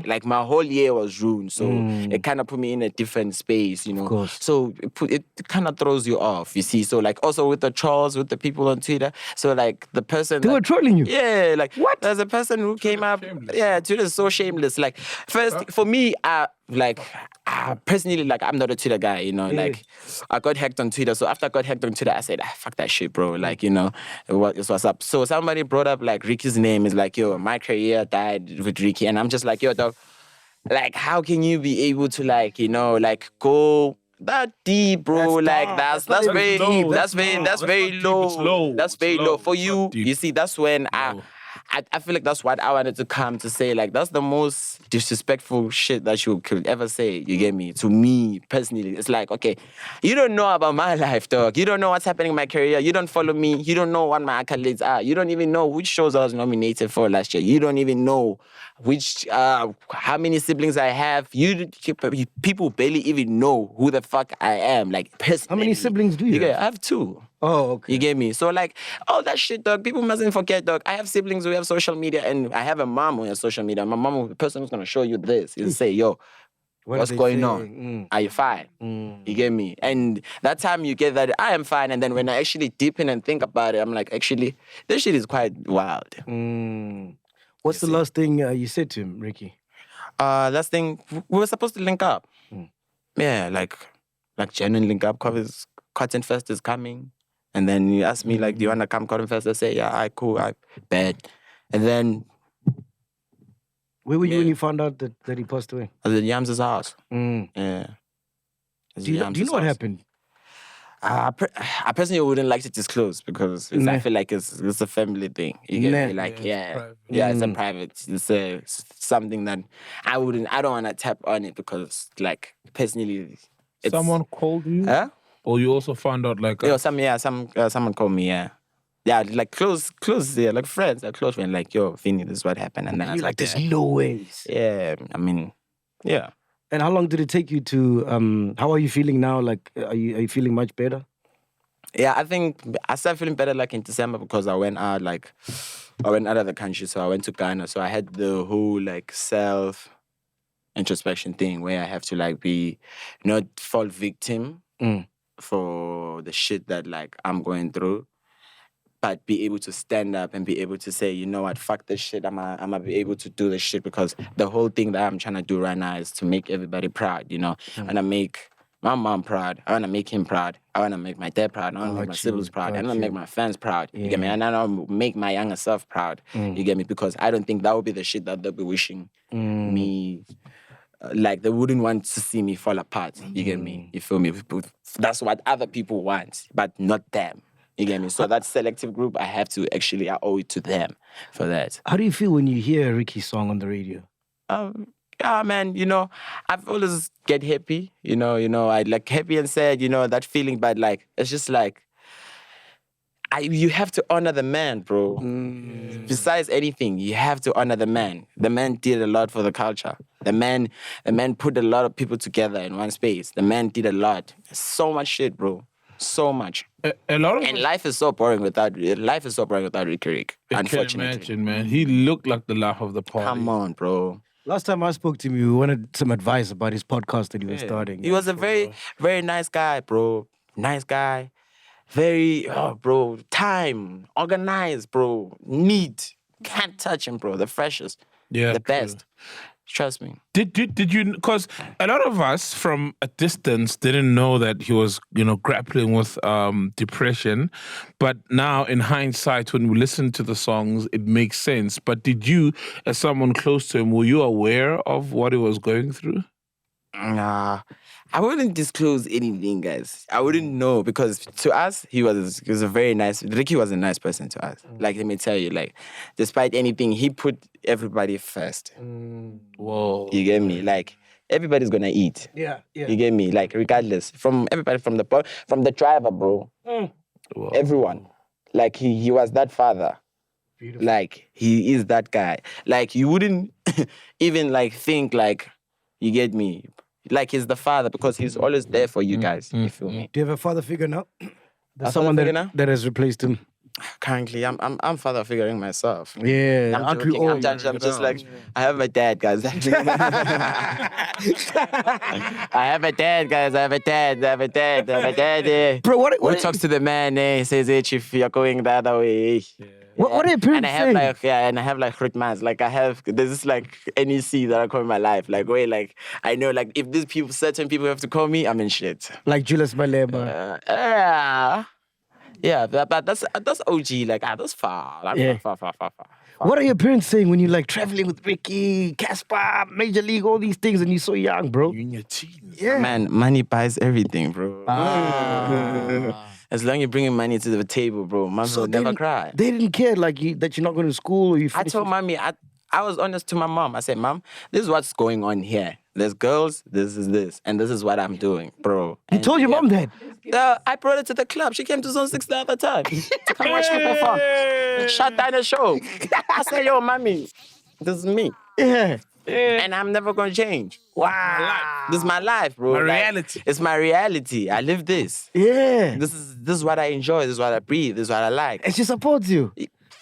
like my whole year was ruined. So it kind of put me in a different space, you know. Of course. So it kind of throws you off, you see. So like also with the trolls, with the people on Twitter. So like the person they were trolling you. Yeah, like what? There's a person who came up. Shameless. Yeah, Twitter's so shameless. Like first for me, personally, like I'm not a Twitter guy, you know. Like I got hacked on Twitter. So after I got hacked on Twitter, I said, fuck that shit, bro. Like, you know, what's up. So somebody brought up like Ricky's name is like, yo, my career died with Ricky. And I'm just like, yo, dog, like how can you be able to like, you know, like go that deep, bro? Like that's very low. That's very low. That's very low. For you, you see, that's when I feel like that's what I wanted to come to say. Like, that's the most disrespectful shit that you could ever say, you get me? To me, personally. It's like, okay, you don't know about my life, dog. You don't know what's happening in my career. You don't follow me. You don't know what my accolades are. You don't even know which shows I was nominated for last year. You don't even know how many siblings I have. People barely even know who the fuck I am. Like, personally. How many siblings do you have? I have 2. Oh, okay. You get me? So, like, all that shit, dog, people mustn't forget, dog. I have siblings who have social media, and I have a mom who has social media. My mom, the person who's going to show you this, he'll say, yo, what's going on? Are you fine? You get me? And that time you get that, I am fine. And then when I actually deep in and think about it, I'm like, actually, this shit is quite wild. What's the last thing you said to him, Ricky? Last thing, we were supposed to link up. Yeah, like genuine link up, because Cotton Fest is coming. And then he asked me, like, do you want to come Cotton Fest? I say, yeah, I cool, I bet. And then Where were you when you found out that he passed away? I was at Yams' house. Mm. Yeah. Do you know what happened? I personally wouldn't like to disclose because I feel like it's a family thing. You get me? Like, it's a private. It's something that I don't want to tap on it because, like, personally, it's... Someone called you? Huh? Or you also found out, like... someone called me, yeah. Yeah, like close, yeah, like friends, like close friends, like, yo, Vinny, this is what happened. And then I was like, there's no ways. Yeah, I mean, yeah. And how long did it take you to, how are you feeling now? Like, are you feeling much better? Yeah, I think I started feeling better like in December because I went out of the country. So I went to Ghana. So I had the whole like self-introspection thing where I have to like be not fall victim for the shit that like I'm going through, but be able to stand up and be able to say, you know what, fuck this shit. I'm gonna be able to do this shit because the whole thing that I'm trying to do right now is to make everybody proud, you know? I want to make my mom proud. I want to make him proud. I want to make my dad proud. I want to make my siblings proud. I want to make my fans proud. You get me? And I want to make my younger self proud. You get me? Because I don't think that would be the shit that they'll be wishing me. Like, they wouldn't want to see me fall apart. You get me? You feel me? That's what other people want, but not them. You get me? So that selective group, I owe it to them for that. How do you feel when you hear Ricky's song on the radio? Yeah, man, you know, I've always get happy, you know, I like happy and sad, you know, that feeling, but like, it's just like, you have to honor the man, bro. Besides anything, you have to honor the man. The man did a lot for the culture. The man put a lot of people together in one space. The man did a lot. So much shit, bro. So much. A lot of life is so boring without Ricky Rick. Unfortunately. I can imagine, man. He looked like the laugh of the party. Come on, bro. Last time I spoke to him, we wanted some advice about his podcast that he was starting. He was a very, very nice guy, bro. Nice guy. Very, bro, time, organized, bro. Neat. Can't touch him, bro. The freshest. Yeah. The best. Trust me. Did you? Because a lot of us from a distance didn't know that he was, grappling with depression. But now, in hindsight, when we listen to the songs, it makes sense. But did you, as someone close to him, were you aware of what he was going through? Nah, I wouldn't disclose anything, guys. I wouldn't know because to us, he was a very nice. Ricky was a nice person to us. Like, let me tell you, like, despite anything, he put everybody first. Whoa, you get me? Like, everybody's gonna eat. Yeah. You get me? Like, regardless, from everybody, from the driver, bro. Whoa. Everyone. Like, he was that father. Beautiful. Like, he is that guy. Like, you wouldn't even like think like, you get me? Like, he's the father because he's always there for you guys. You feel me? Do you have a father figure now? A Someone father figure now? that has replaced him. Currently, I'm father figuring myself. Yeah, I'm joking. I'm just like, I have a dad, guys. I have a dad, guys. I have a dad. Bro, what Who talks to the man? He says, hey, chief, you're going the other way. Yeah. What are your parents saying? And I have like Rutmans. Like, there's this like NEC that I call in my life. Like, where like, I know like if certain people have to call me, I'm in shit. Like Julius Malema. Yeah, but that's OG. Like, that's far. Like, far. What are your parents saying when you're like traveling with Ricky, Cassper, Major League, all these things, and you're so young, bro? You in your teens. Yeah. Man, money buys everything, bro. As long as you're bringing money to the table, bro, mom will never cry. They didn't care like that you're not going to school or you. I told mommy, I was honest to my mom. I said, Mom, this is what's going on here. There's girls, this is this, and this is what I'm doing, bro. You told your mom that? I brought her to the club. She came to Zone 6 the other time to come watch me perform. Shut down the show. I said, yo, mommy, this is me. Yeah. And I'm never going to change. Wow. This is my life, bro. My reality. It's my reality. I live this. Yeah. This is what I enjoy. This is what I breathe. This is what I like. And she supports you.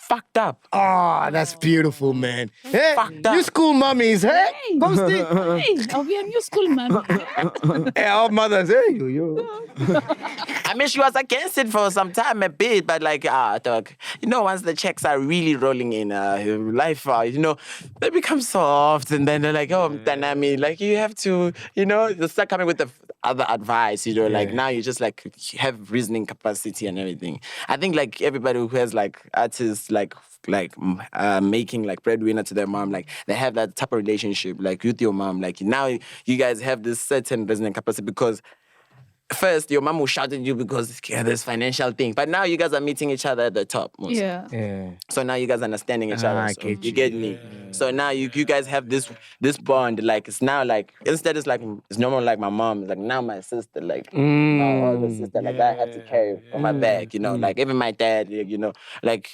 Fucked up. Oh, that's beautiful, man. Hey, Fucked up. you school mummies, hey? Hey. Posty. Hey, I'll be a new school man. Hey, our mothers, hey, yo. I I mean, she was against it for some time a bit, but like, dog, you know, once the checks are really rolling in life, you know, they become soft, and then they're like, oh, Mtanami, like you have to, you know, they start coming with the other advice, you know, like now you just like have reasoning capacity and everything. I think like everybody who has like artists like making like breadwinner to their mom, like they have that type of relationship like with your mom. Like now you guys have this certain reasoning capacity because first your mom will shout at you because there's financial thing, but now you guys are meeting each other at the top most. Yeah. So now you guys are understanding each other. So you get me. So now you guys have this bond. Like it's now like instead it's like it's normal like my mom. It's like now my sister, like my older sister, like I have to carry on my back. You know, like even my dad. You know, like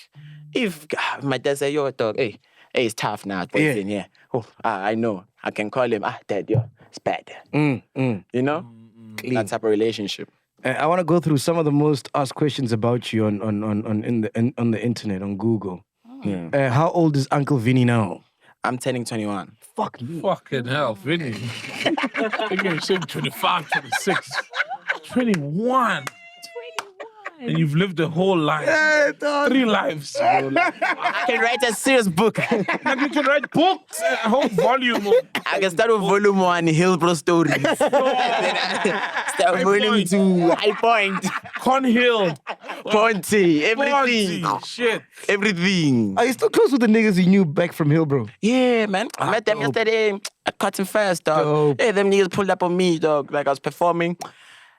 if my dad say, "Yo, dog, hey, it's tough now, boys in here." Oh, I know. I can call him. Dad, yo, it's bad. You know, that type of relationship. I want to go through some of the most asked questions about you on the internet on Google. How old is Uncle Vinny now? I'm turning 21. Fuck me. Fucking hell, Vinny. You're saying 25, 26, 21. And you've lived a whole life. 3 lives. Bro. I can write a serious book. Like you can write books, a whole volume. I can start with volume 1, Hillbrow stories. Start volume 2, High Point. Cornhill. Ponty, everything. Shit. Everything. Are you still close with the niggas you knew back from Hillbrow? Yeah, man. I met them yesterday. I caught him first, dog. Dope. Hey, them niggas pulled up on me, dog. Like I was performing.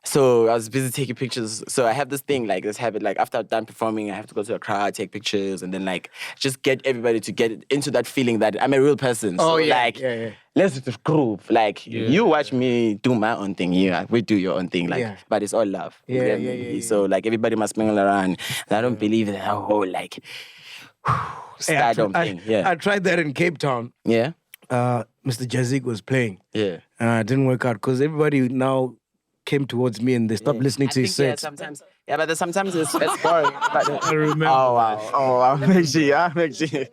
So I was busy taking pictures. So I have this thing, like this habit, like after I'm done performing, I have to go to a crowd, take pictures, and then like just get everybody to get into that feeling that I'm a real person. So let's groove. Like you watch me do my own thing here. We do your own thing. Like, but it's all love. So like everybody must mingle around. And I don't believe in that whole like stardom thing. I tried that in Cape Town. Yeah. Mr. Jazik was playing. Yeah. It didn't work out because everybody now came towards me and they stopped listening to his sets. Sometimes it's boring. But, I remember. Oh wow, MacG.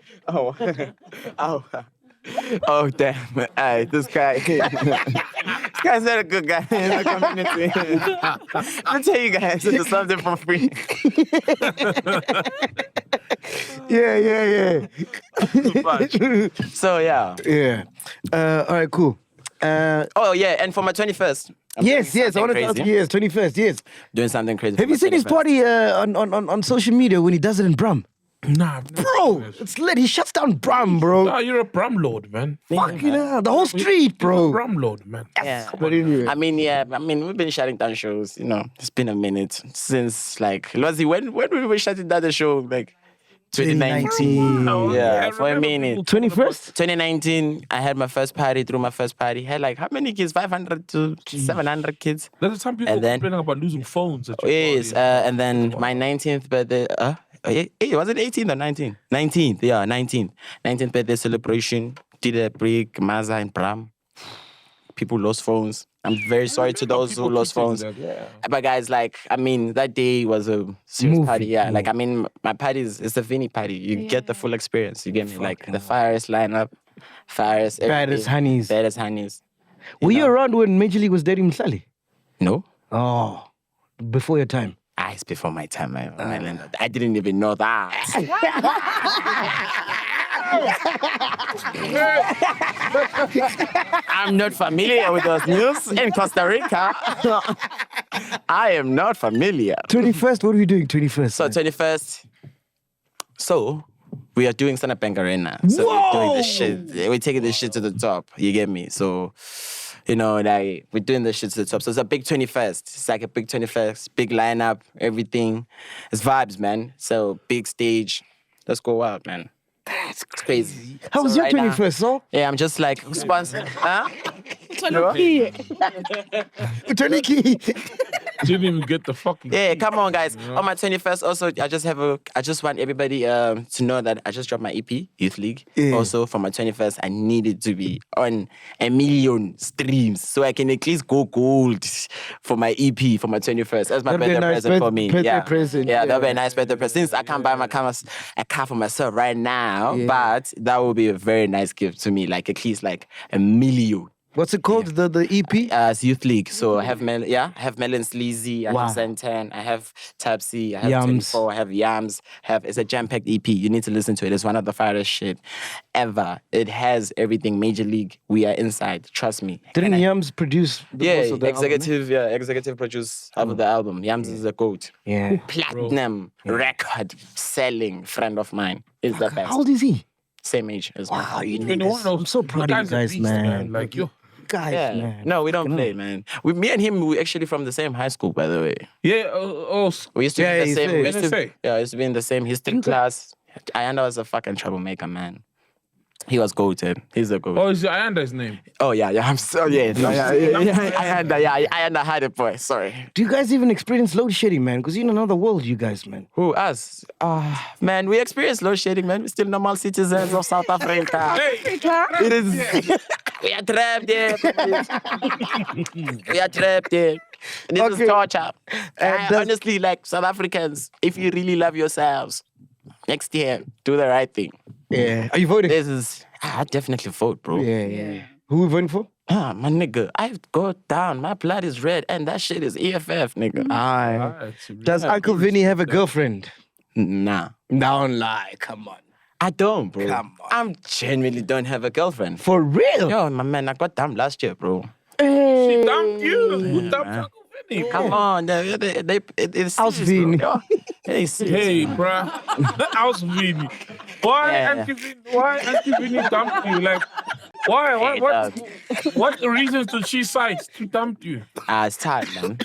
Oh damn! This guy. This guy's not a good guy in the community. I'll tell you guys, it's something for free. Yeah. So yeah. All right, cool. And for my 21st. Yes. I want to ask you. Yes, 21st. Yes. Doing something crazy. Have you seen his party on social media when he does it in Brum? Nah, bro, it's lit. He shuts down Brum, bro. Nah, you're a Brum lord, man. Fucking hell, the whole street, bro. Brum lord, man. Yeah. But anyway. I mean, we've been shutting down shows. You know, it's been a minute since like when we were shutting down the show, like 2019. Yeah, for a minute. 21st? 2019, I had my first party. Through my first party, had like how many kids? 500 to 700 kids. There's some people complaining about losing phones. At your yes, party. and then my 19th birthday. Was it 18th or 19th? 19th, yeah, 19th. 19th birthday celebration. Did a break, Maza and Bram. People lost phones. I'm very sorry to those who lost phones. But guys, like, I mean, that day was a serious party. Yeah, like, I mean, my party it's a Vinny party. You get the full experience. You get me? Like, the finest lineup, baddest honeys. Were you around when Major League was dating Mhlali? No. Oh, before your time. It's before my time, man. I didn't even know that. I'm not familiar with those news in Costa Rica. I am not familiar. 21st, what are we doing 21st? So 21st, we are doing Stand Up Bank Arena. So we're doing this shit. We're taking this shit to the top. You get me? So, you know, like, we're doing this shit to the top. So it's a big 21st. It's like a big 21st, big lineup, everything. It's vibes, man. So big stage. Let's go out, man. It's crazy. How was your 21st, so? Yeah, I'm just like, sponsored. Huh? Tony. Didn't even get the fucking. Yeah, come on, guys. On my 21st, also, I just want everybody to know that I just dropped my EP, Youth League. Yeah. Also, for my 21st, I need it to be on 1 million streams so I can at least go gold for my EP for my 21st. That's my birthday present for me. Present. Yeah, that'll be a nice birthday present. Since I can't buy a car for myself right now, but that will be a very nice gift to me. Like, at least like 1 million. What's it called? The EP? It's Youth League. So I have I have Melon Sleazy, I have Zen10, I have Tapsy, I have Yams. 24, I have Yams, it's a jam-packed EP. You need to listen to it. It's one of the finest shit ever. It has everything Major League. We are inside. Trust me. Didn't Yams produce most of the executive produce of the album. Yams is a GOAT. Yeah. Platinum record selling friend of mine. Is the best. How old is he? Same age as me. Wow, I'm so proud of you guys, man. Like you. Guys, man. No, we don't play, man. Me and him, we actually from the same high school, by the way. Yeah. We used to be the same. I used to be in the same history class. Ayanda was a fucking troublemaker, man. He was goated. He's a goat. Oh, is Ayanda's name? Oh yeah. I'm so Ayanda had it, boy. Sorry. Do you guys even experience load shedding, man? Because you're in another world, you guys, man. Who, us? Man, we experience load shedding, man. We're still normal citizens of South Africa. It is. We are trapped there. We are trapped there. This is torture. Honestly, like South Africans, if you really love yourselves, next year, do the right thing. Yeah. Are you voting? I definitely vote, bro. Yeah. Who are you voting for? My nigga, I go down. My blood is red, and that shit is EFF, nigga. Does Uncle Vinny have a girlfriend? Nah. Don't lie. Come on. I don't, bro. Come on. I genuinely don't have a girlfriend. For real? Yo, my man, I got dumped last year, bro. She dumped you. Who dumped Uncle Vinny? Come on, it's How's Vinny? Hey, bruh. How's Vinny? Why Auntie Vinny dumped you? Like, why? What reasons did she cite to dump you? It's time, man.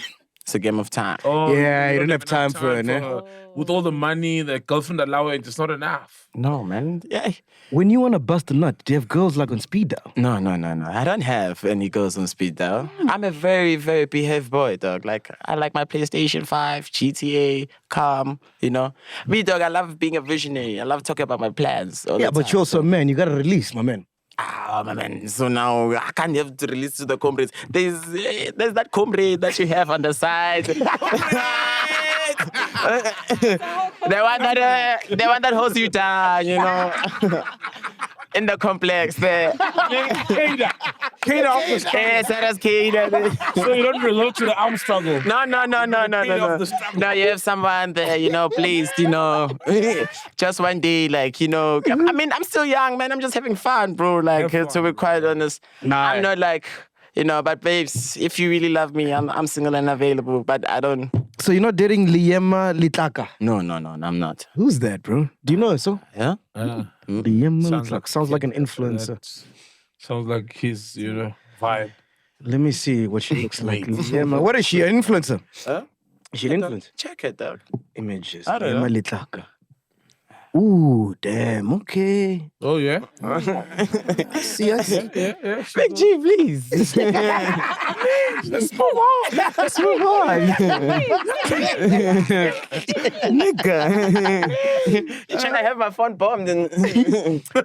It's a game of time. Oh, Yeah, you don't have time for it, her. With all the money, the girlfriend allowance, it's not enough. No, man. Yeah. When you want to bust a nut, do you have girls like on speed dial? No. I don't have any girls on speed dial. I'm a very, very behaved boy, dog. Like, I like my PlayStation 5, GTA, calm, you know. Me, dog, I love being a visionary. I love talking about my plans. But you're also a man. You got to release, my man. My man. So now I can't have to release to the comrades. There's that comrade that you have on the side. The one that holds you down, you know. In the complex there. Keda off the struggle. Yes, that is Keda. So you don't relate to the arm struggle. No. No, you have someone there, you know, please, you know. Just one day, like, you know. I mean, I'm still young, man. I'm just having fun, bro. Like, to be quite honest. Nah. I'm not like, you know, but babes, if you really love me, I'm single and available, but I don't. So you're not dating Liema Litaka? No, I'm not. Who's that, bro? Do you know her, so? Yeah? Liema Litaka. Sounds like an influencer. Sounds like his, vibe. Let me see what she looks like. Liema. What is she, an influencer? Huh? Is she an influencer? Check it, dog. Images. I don't know. Liema Litaka. Ooh, damn, okay. Oh, yeah? I see. Yeah. MacG, please. Let's move on. Nigga. You're trying to have my phone bombed.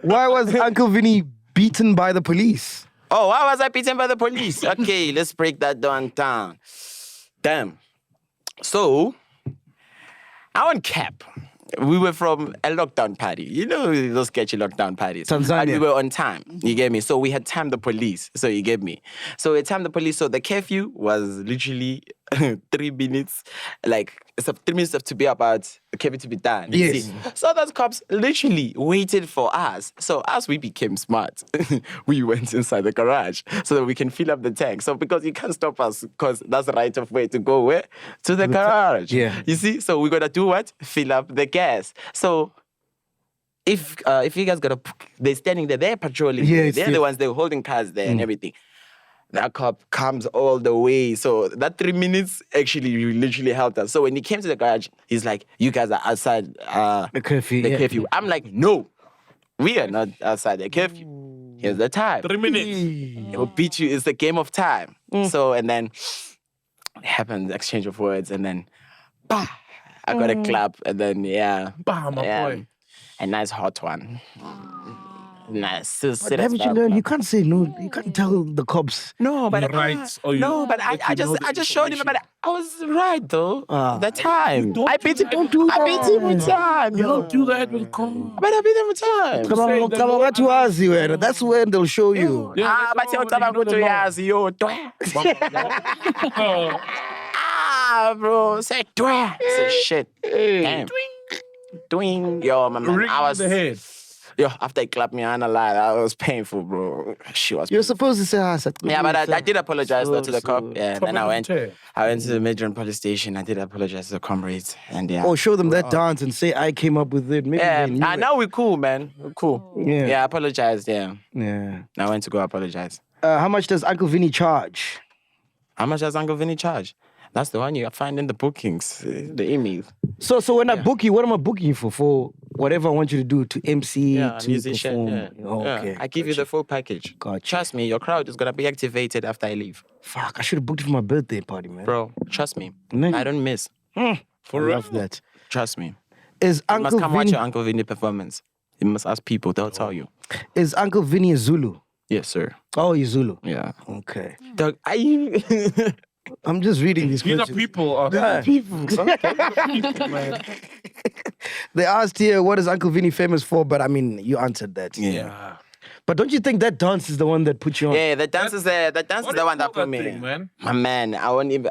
Why was Uncle Vinny beaten by the police? Oh, why was I beaten by the police? Okay, let's break that down. Damn. So, I won't cap. We were from a lockdown party. You know those sketchy lockdown parties. Tanzania. And we were on time. You get me? So we had timed the police. So you get me? So we timed the police. So the curfew was literally 3 minutes. Like, it's 3 minutes to be about the curfew to be done. you Yes. see. So those cops literally waited for us. So as we became smart, we went inside the garage so that we can fill up the tank. So because you can't stop us because that's the right of way to go where? To the garage. Yeah. You see? So we're gonna do what? Fill up the gas. So if you guys they're standing there, they're patrolling. Yes, they're the ones, they're holding cars there and everything. That cop comes all the way. So that 3 minutes actually literally helped us. So when he came to the garage, he's like, you guys are outside The curfew. the curfew. I'm like, no, we are not outside the curfew. Here's the time. 3 minutes. It will beat you. It's the game of time. So, and then it happened, exchange of words, and then, bah, I got a clap, and then, Bah, my boy. a nice hot one. Nah, still But sit haven't you learned? You can't say no. You can't tell the cops. No, but Your rights or no, but I just showed him. But I was right though. The time I beat him. I beat him with time. You don't do that with calm. But I beat him with time. That's when they'll show you. But you talking about to yazi yo. Bro, say twah. Say shit. Damn. Doing yo, my man. I was the head. Yo, after he clapped me on the line, that was painful, bro. She was. You're supposed to say, yeah, but I did apologize though to the cop. Yeah, and then I went to the Major police station. I did apologize to the comrades, and yeah. Oh, show them that dance and say I came up with it. Maybe now we're cool, man. We're cool. Yeah, I apologized. Yeah. I went to go apologize. How much does Uncle Vinny charge? How much does Uncle Vinny charge? That's the one you find in the bookings, the email. So when I book you, what am I booking you for? For whatever I want you to do, to MC, to musician, perform? Oh, okay. I give you the full package. Gotcha. Trust me, your crowd is going to be activated after I leave. Fuck, I should have booked it for my birthday party, man. Bro, trust me. Man. I don't miss. I love that. Trust me. Is You Uncle must come watch Vinny... your Uncle Vinny performance. You must ask people, they'll tell you. Is Uncle Vinny a Zulu? Yes, sir. Oh, he's Zulu. Yeah. Okay. Dog, I'm just reading these These are questions. people. They asked here, what is Uncle Vinny famous for? But I mean, you answered that. Yeah. But don't you think that dance is the one that put you on? Yeah, the dance is the one that put me. Thing, man? My man, I wouldn't even.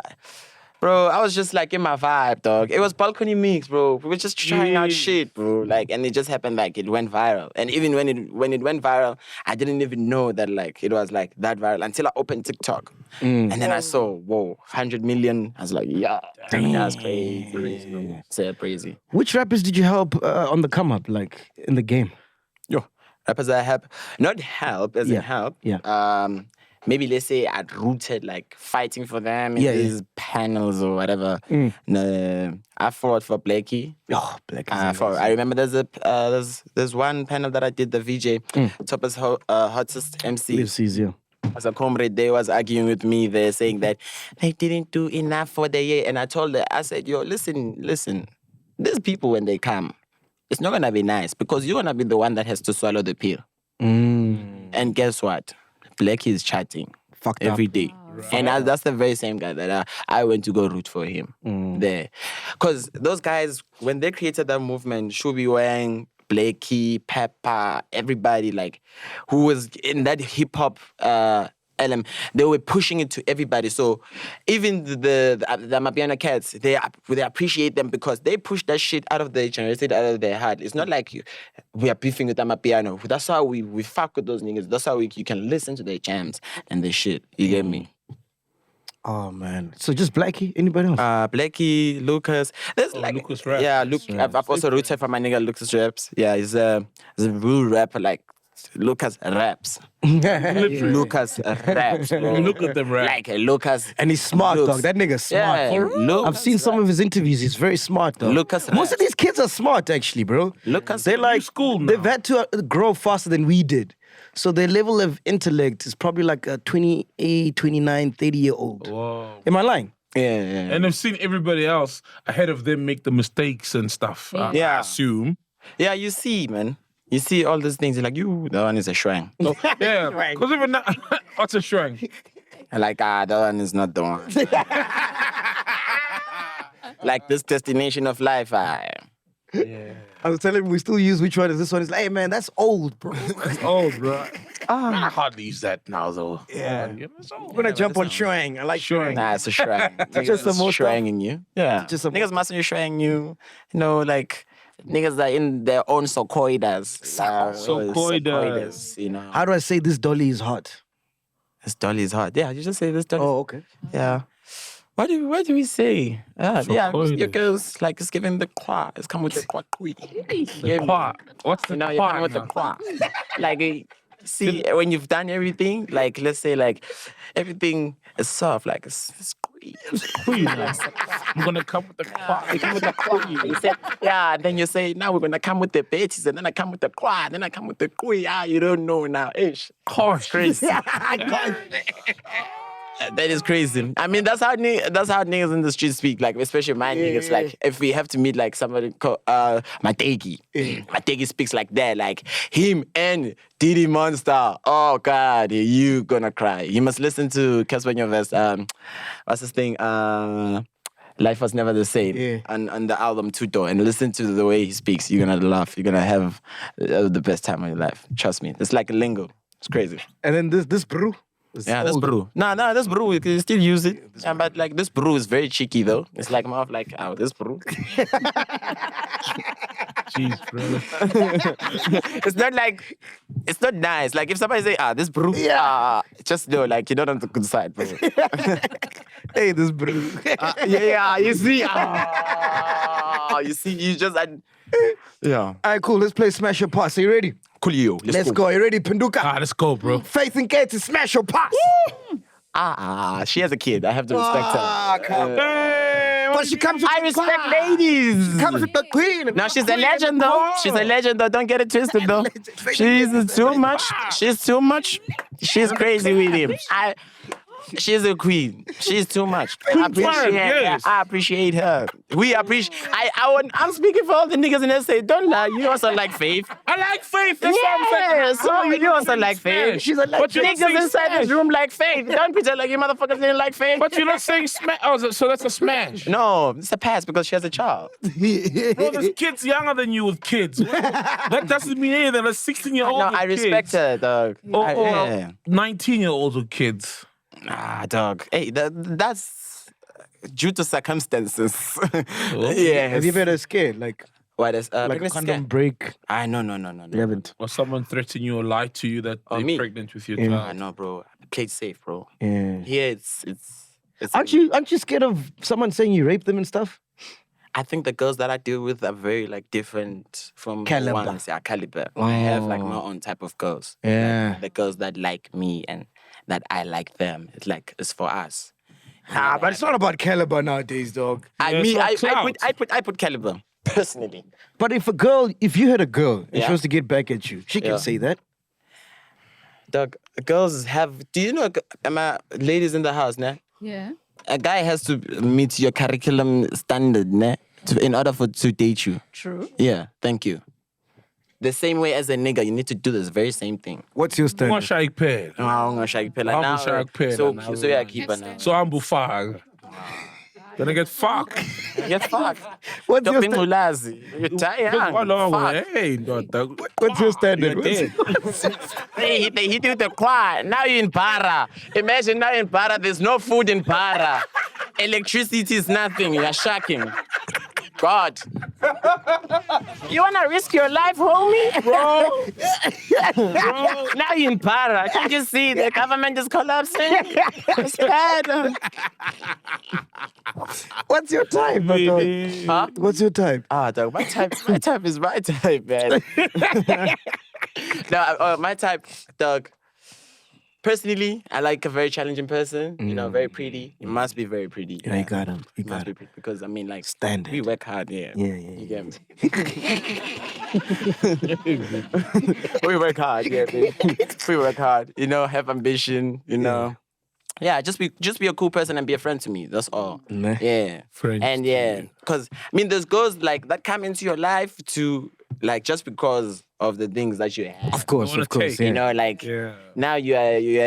Bro, I was just like in my vibe, dog. It was balcony mix, bro. We were just trying out shit, bro. Like, and it just happened like it went viral. And even when it went viral, I didn't even know that like it was like that viral until I opened TikTok. And then I saw, whoa, 100 million. I was like, yeah, that's crazy. So crazy. Which rappers did you help on the come up, like in the game? Yo, rappers I help, not help as in help. Yeah. Maybe let's say I'd rooted like fighting for them in these panels or whatever. No, I fought for Blakey. Oh, Blakey. I remember there's one panel that I did the VJ, Topper's hottest MC. As a comrade, they was arguing with me. They're saying that they didn't do enough for the year, and I told them, I said, yo, listen. These people when they come, it's not gonna be nice because you're gonna be the one that has to swallow the pill. And guess what? Blackie is chatting every day. Right. And that's the very same guy that I went to go root for him there. Because those guys, when they created that movement, Shubi Wang, Blakey, Pepper, everybody like who was in that hip-hop element, they were pushing it to everybody. So even the Amapiano cats, they appreciate them because they push that shit out of their generation, out of their heart. It's not like we are beefing with Amapiano. That's how we fuck with those niggas. That's how you can listen to their jams and their shit. You get me? Oh man. So just Blackie? Anybody else? Blackie, Lucas. There's Lucas Raps. Yeah, I've also rooted for my nigga Lucas Raps. Yeah, he's a real rapper like Lucas raps. Lucas raps, bro. Look at them rap. Like Lucas. And he's smart, dog. That nigga's smart. Yeah, I've seen some of his interviews. He's very smart, dog. Lucas Most of these kids are smart, actually, bro. Lucas. They're like, school now. they've had to grow faster than we did. So their level of intellect is probably like a 28, 29, 30-year-old. Whoa. Am I lying? Yeah. And I've seen everybody else ahead of them make the mistakes and stuff. I assume. Yeah, you see, man. You see all these things, you're like, that one is a shrine. Oh, yeah, because even now, what's a shrine? Like, that one is not the one. Like this destination of life, Yeah. I was telling him we still use which one is this one. He's like, hey man, that's old, bro. That's old, bro. I hardly use that now, though. Yeah. I'm gonna jump on shrine. I like shrine. Nah, it's a shrine. Just the most shrine you. Yeah. Just niggas mustn't shrine you. You know, like niggas that are in their own socoidas. Socoidas, you know. How do I say this dolly is hot? This dolly is hot. Yeah, you just say this dolly. Oh, okay. Yeah. What do we say? Your girl's like it's giving the qua. It's come with the qua. The qua. What's the qua? You come with the qua. Like, see, when you've done everything, like let's say like everything is soft, like it's queen. I'm gonna come with the qua. You come with the qua. You say, and then you say, now we're gonna come with the bitches, and then I come with the qua, then I come with the queen. You don't know now. Ish. Harsh. Crazy. That is crazy. I mean, that's how niggas in the streets speak. Like, especially my niggas. Like, if we have to meet like somebody called Mategi. Mategi speaks like that. Like him and Diddy Monster. Oh God, you gonna cry. You must listen to Cassper Nyovest. What's this thing? Life Was Never the Same on the album Tuto, and listen to the way he speaks. You're gonna laugh. You're gonna have the best time of your life. Trust me. It's like a lingo. It's crazy. And then this brew. Yeah, this brew. No, this brew, you can still use it. Yeah, but like this brew is very cheeky though. It's like more of like, oh, this brew. Jeez, bro. It's not nice. Like if somebody say, this brew, just know, like you're not on the good side, bro. Hey, this brew. You see, you just, yeah. All right, cool. Let's play Smash Your Pass. Are you ready? Coolio. Let's go. You ready, Pinduka? Let's go, bro. Faith and Kate to Smash Your Pass. She has a kid. I have to respect her. Come. But she comes with I respect ladies. She comes with the queen. No, she's a legend though. She's a legend though. Don't get it twisted though. She's too much. She's too much. She's crazy with him. She's a queen. She's too much. I appreciate her. We appreciate. I'm speaking for all the niggas in the state. Don't lie. You also like Faith. I like Faith. That's what I'm saying. So you also like Faith. She's a But you're not Niggas saying inside smash. this room like Faith. Don't pretend like you motherfuckers didn't like Faith. But you're not saying smash. Oh, so that's a smash. No, it's a pass because she has a child. Bro, there's kids younger than you with kids. That doesn't mean anything. There's 16-year-olds No, with I respect kids. her, dog. Or Yeah. 19-year-olds with kids. Dog. Hey, that's due to circumstances. Yeah. Have you ever had a scare? Like What is a condom break? No. You haven't? Or someone threaten you or lie to you that they're me? pregnant with your I child. know, bro. I played safe, bro. Yeah. Here, it's Aren't you scared of someone saying you raped them and stuff? I think the girls that I deal with are very like different from Caliber. the ones. Yeah, caliber. I have like my own type of girls. Yeah. Like, the girls that like me and that I like them. It's for us. But it's not about caliber nowadays, dog. it's about I put caliber personally. But if you had a girl and Yeah. she wants to get back at you, she can Yeah. say that. Dog, girls have. Do you know, ladies in the house, nah? Yeah. A guy has to meet your curriculum standard, nah, in order to date you. True. Yeah, thank you. The same way as a nigga, you need to do this very same thing. What's your Uma standard? shayik phela. I'm gonna shake pela I'm now. gonna shake pela So now. yeah, keep her now. So I'm bufag. Gonna get fucked. Get fucked. What's your Stop being standard? ulazi. You're tired. Hey, daughter. What's your standard? You're dead. They hit you with the quad. Now you're in Para. Imagine now in Para, there's no food in Para. Electricity is nothing. You're shocking. God. You wanna risk your life, homie? Bro. Now you're in Para. Can't you see the government is collapsing? It's bad. What's your type, my dog? Huh? What's your type? Dog, my type is my type, man. No, my type, dog. Personally, I like a very challenging person. You know, very pretty. It must be very pretty. Yeah, you got him. You It must got be him. pretty because I mean, like, Standard. we work hard. Yeah. Yeah. You get me? We work hard. Yeah, babe. We work hard. You know, have ambition. You know. Yeah, just be a cool person and be a friend to me. That's all. Nah. Yeah. Friends And to yeah, you. because I mean, there's girls like that come into your life to like just because of the things that you have. Of course, wanna of course. take, Yeah. You know, like Yeah. now you're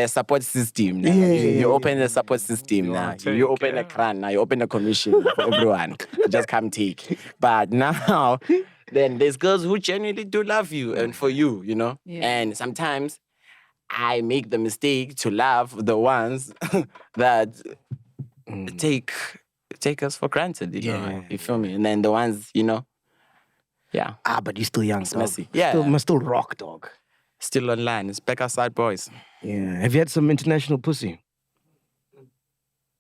a support system. Now. You open a support system now. take, You open a crane now. You open a commission for everyone. Just come take. But now, then there's girls who genuinely do love you and for you, you know. Yeah. And sometimes I make the mistake to love the ones that take us for granted. You know? You feel me? And then the ones, you know. Yeah. But you're still young, dog. messy. Yeah. Still rock, dog. Still online. It's back outside boys. Yeah. Have you had some international pussy?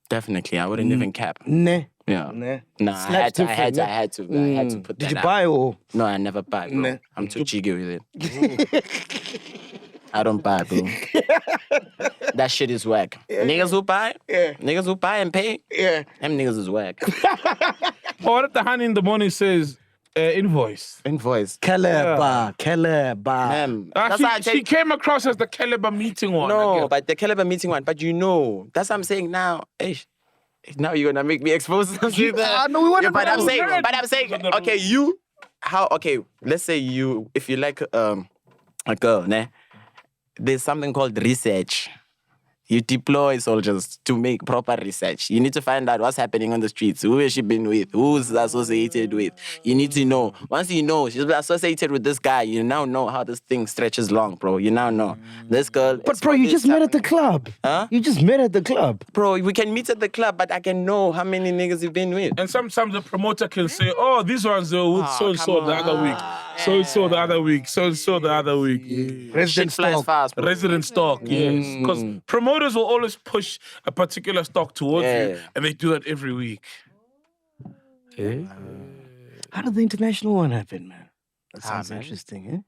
Definitely. I wouldn't even cap. Nah. Yeah. Nah. No, I Slap's had different, to nah? put that Did you out. buy or? No, I never buy, bro. Nah. I'm too cheeky with it. I don't buy, bro. That shit is whack. Niggas who buy, niggas who buy and pay, them niggas is whack. Or what if the honey in the morning says, Invoice. Caliber. That's why I She came across as the Caliber meeting one. I No, guess. but the Caliber meeting one. But that's what I'm saying now. Now you're gonna make me expose something there. No, we want to But I'm know. saying, okay, let's say if you like a girl, there's something called research. You deploy soldiers to make proper research. You need to find out what's happening on the streets. Who has she been with? Who's associated with? You need to know. Once you know she's associated with this guy, you now know how this thing stretches long, bro. You now know. This girl... But bro, you just met at the club. Huh? You just met at the club. Bro, we can meet at the club, but I can know how many niggas you've been with. And sometimes the promoter can say, "Oh, these ones are with so-and-so the other week, so-and-so the other week, so-and-so the other week." Resident Shit flies stock. fast, bro. Resident stock, yes. Because promoters will always push a particular stock towards you, and they do that every week. How did the international one happen, man? That sounds interesting,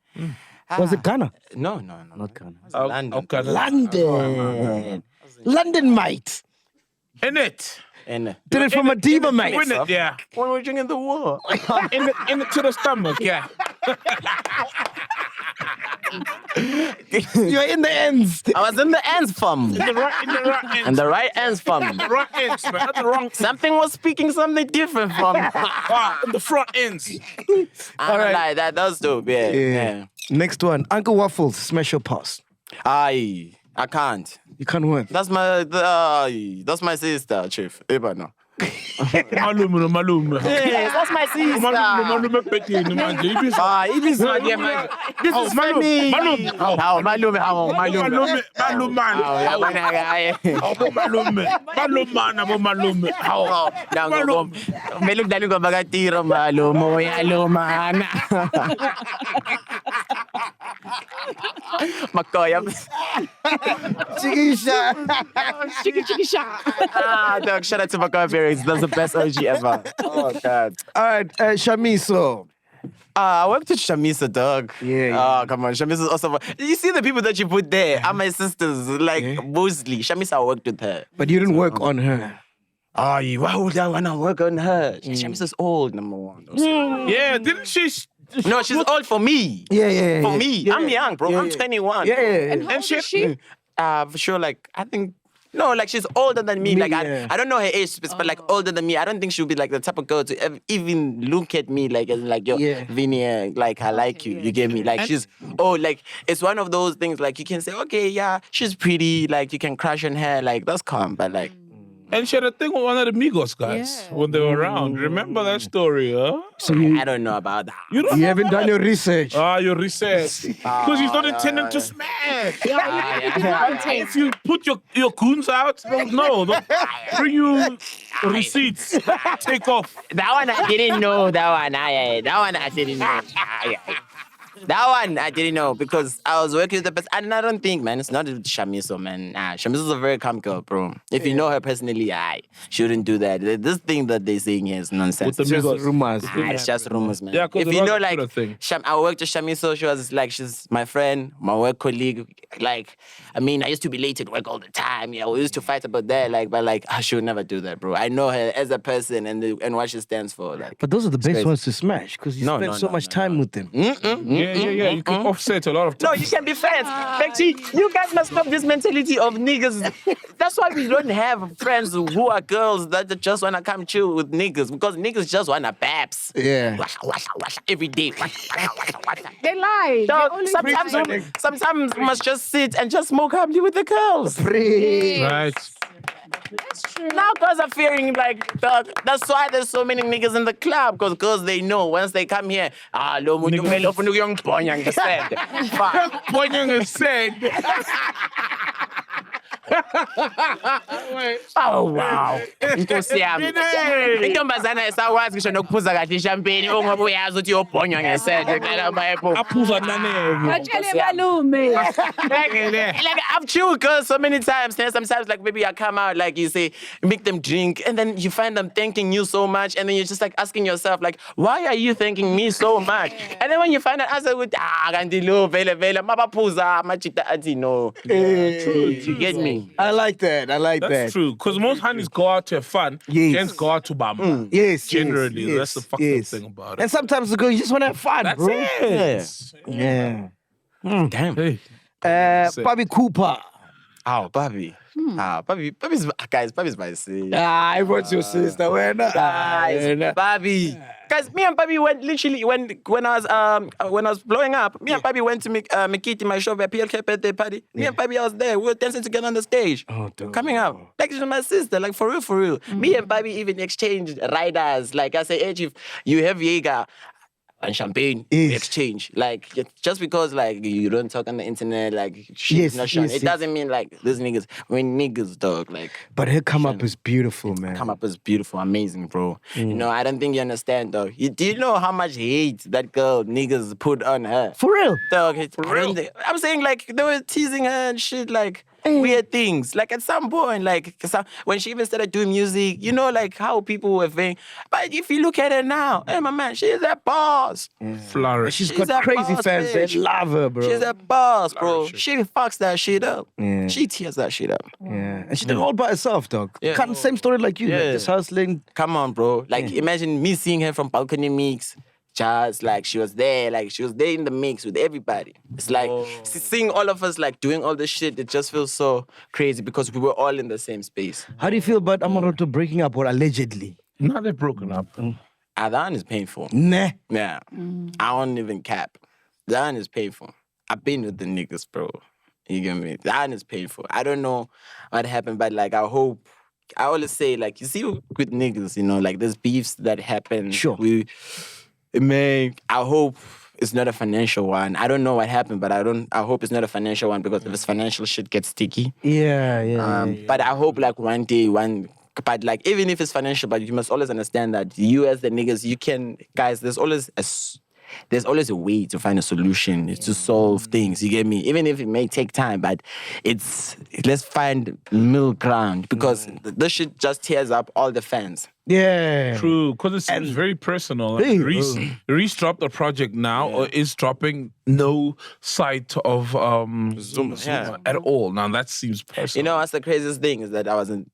Was it Ghana? No. Not Ghana. London. Okay. London, mate. In it. And Did it from a diva, mate. Win it, yeah. when we're drinking the war. In it to the stomach, yeah. You're in the ends. I was in the ends, fam. In the right ends. And the right ends, fam. The right ends, man. Not the wrong. Something was speaking something different, fam. In the front ends. All right, that was dope, yeah. Next one. Uncle Waffles, smash or pass. I can't. You can't win. That's my sister, Chief. Ebano. Malume. Yes, that's my sister. Malume petini manje. This is funny. Malume. Makoya. Chiquisha. Dog, shout out to Makoya Berries. That's the best OG ever. Oh, God. All right, Shamiso. I worked with Shamisa, dog. Yeah. Oh, come on. Shamisa's awesome. You see the people that you put there are my sisters, mostly. Shamisa, I worked with her. But you didn't work on her. Why would I want to work on her? Shamisa's old, number one. Yeah, didn't she? No, she's old for me. Yeah. For me. Yeah. I'm young, bro. I'm 21. Yeah. And how old is she? For sure, I think... No, she's older than me. I don't know her age, but older than me. I don't think she'll be the type of girl to even look at me yo, Vinny, I like you. You get me? She's it's one of those things you can say, okay, yeah, she's pretty. You can crush on her. That's calm, but And she had a thing with one of the Migos guys when they were around. Remember that story, huh? So I don't know about that. You haven't done your research. Your research. Because he's not intending to smash. If you put your goons out, they'll bring you receipts. Take off. That one I didn't know. That one I didn't know. That one I didn't know because I was working with the person. And I don't think, man, it's not Shamiso, man. Shamiso's a very calm girl, bro. If you know her personally, she wouldn't do that. This thing that they're saying here is nonsense. It's just rumors. It's just rumors, man. Yeah, if you know, I worked with Shamiso, she was she's my friend, my work colleague. I used to be late at work all the time. Yeah, we used to fight about that. But she would never do that, bro. I know her as a person and what she stands for. But those are the best ones to smash because you spend so much time with them. Yeah. You can offset a lot of time. No, you can be friends. You guys must stop this mentality of niggas. That's why we don't have friends who are girls that just want to come chill with niggas because niggas just want to babs. Yeah. Every day. They lie. Sometimes we must just sit and just smoke happily with the girls. Right. That's true. Now girls are fearing that's why there's so many niggas in the club because girls they know once they come here Ponyang is said. Oh wow. Inkosi yami. Intombazana esakwazi ngisho nokuphuza kahle champagne ongoba uyazi ukuthi yobhonywa ngesede ngala bayepho. Aphuza nanene. Batshele malume. I've chilled girls so many times. And sometimes maybe I come out you say make them drink and then you find them thanking you so much and then you're just asking yourself why are you thanking me so much? And then when you find out answer with kanti lo vele mabaphuza amajita athi no. You get me? me. I like that. I like that. That's true. Because most honeys go out to have fun. Yes. Gents go out to bamba. Yes, Generally, yes, that's the fucked up yes. thing about it. And sometimes the girl, you just want to have fun, That's bro. it. Yeah. Damn. Hey. Bobby Cooper. Oh, Bobby. Bobby's my sister. Everyone's your sister. Where not? Guys, Bobby. Guys, me and Bobby went literally when I was blowing up. Me and Bobby went to MacG, my show, at PLK birthday party. Me and Bobby, I was there. We were dancing together on the stage. Coming up, like she's my sister, like for real. Me and Bobby even exchanged riders. Like I say, hey, Chief, you have Jaeger and champagne, we exchange. Like, just because, like, you don't talk on the internet, like, shit's not shown. It doesn't mean, like, these niggas, we're niggas, dog. Like, but her come up is beautiful, man. Come up is beautiful, amazing, bro. You know, I don't think you understand, dog. Do you know how much hate that girl niggas put on her? For real? Dog, I'm saying, like, they were teasing her and shit, like, weird things. Like, at some point, like, when she even started doing music, you know, like, how people were saying, but if you look at her now, hey, my man, she's a boss. Flourish. She's got crazy boss, fans that bitch. love her, bro. She's a boss, bro. Flourish. She fucks that shit up. Yeah. She tears that shit up. Yeah. And she did it all by herself, dog. Yeah. Kind of same story like you, like Yeah. just hustling. Come on, bro. Like, imagine me seeing her from Balcony Mix. Just like she was there in the mix with everybody. It's like seeing all of us like doing all this shit. It just feels so crazy because we were all in the same space. How do you feel about Amaroto breaking up or allegedly? Now they're broken up. That one is painful. Nah. Yeah. I don't even cap. That one is painful. I've been with the niggas, bro. You get me? That one is painful. I don't know what happened, but like I always say, like, you see with niggas, you know, like there's beefs that happen. Sure. I hope it's not a financial one. I don't know what happened, but I hope it's not a financial one because if it's financial, shit gets sticky. Yeah. But I hope like one day, but like even if it's financial, but you must always understand that you as the niggas, guys, there's always a way to find a solution to solve things. You get me? Even if it may take time, but let's find middle ground because this shit just tears up all the fans. Yeah. True, because it seems very personal. Hey, Reese dropped a project now, or is dropping no sight of Zuma at all. Now that seems personal. You know what's the craziest thing is that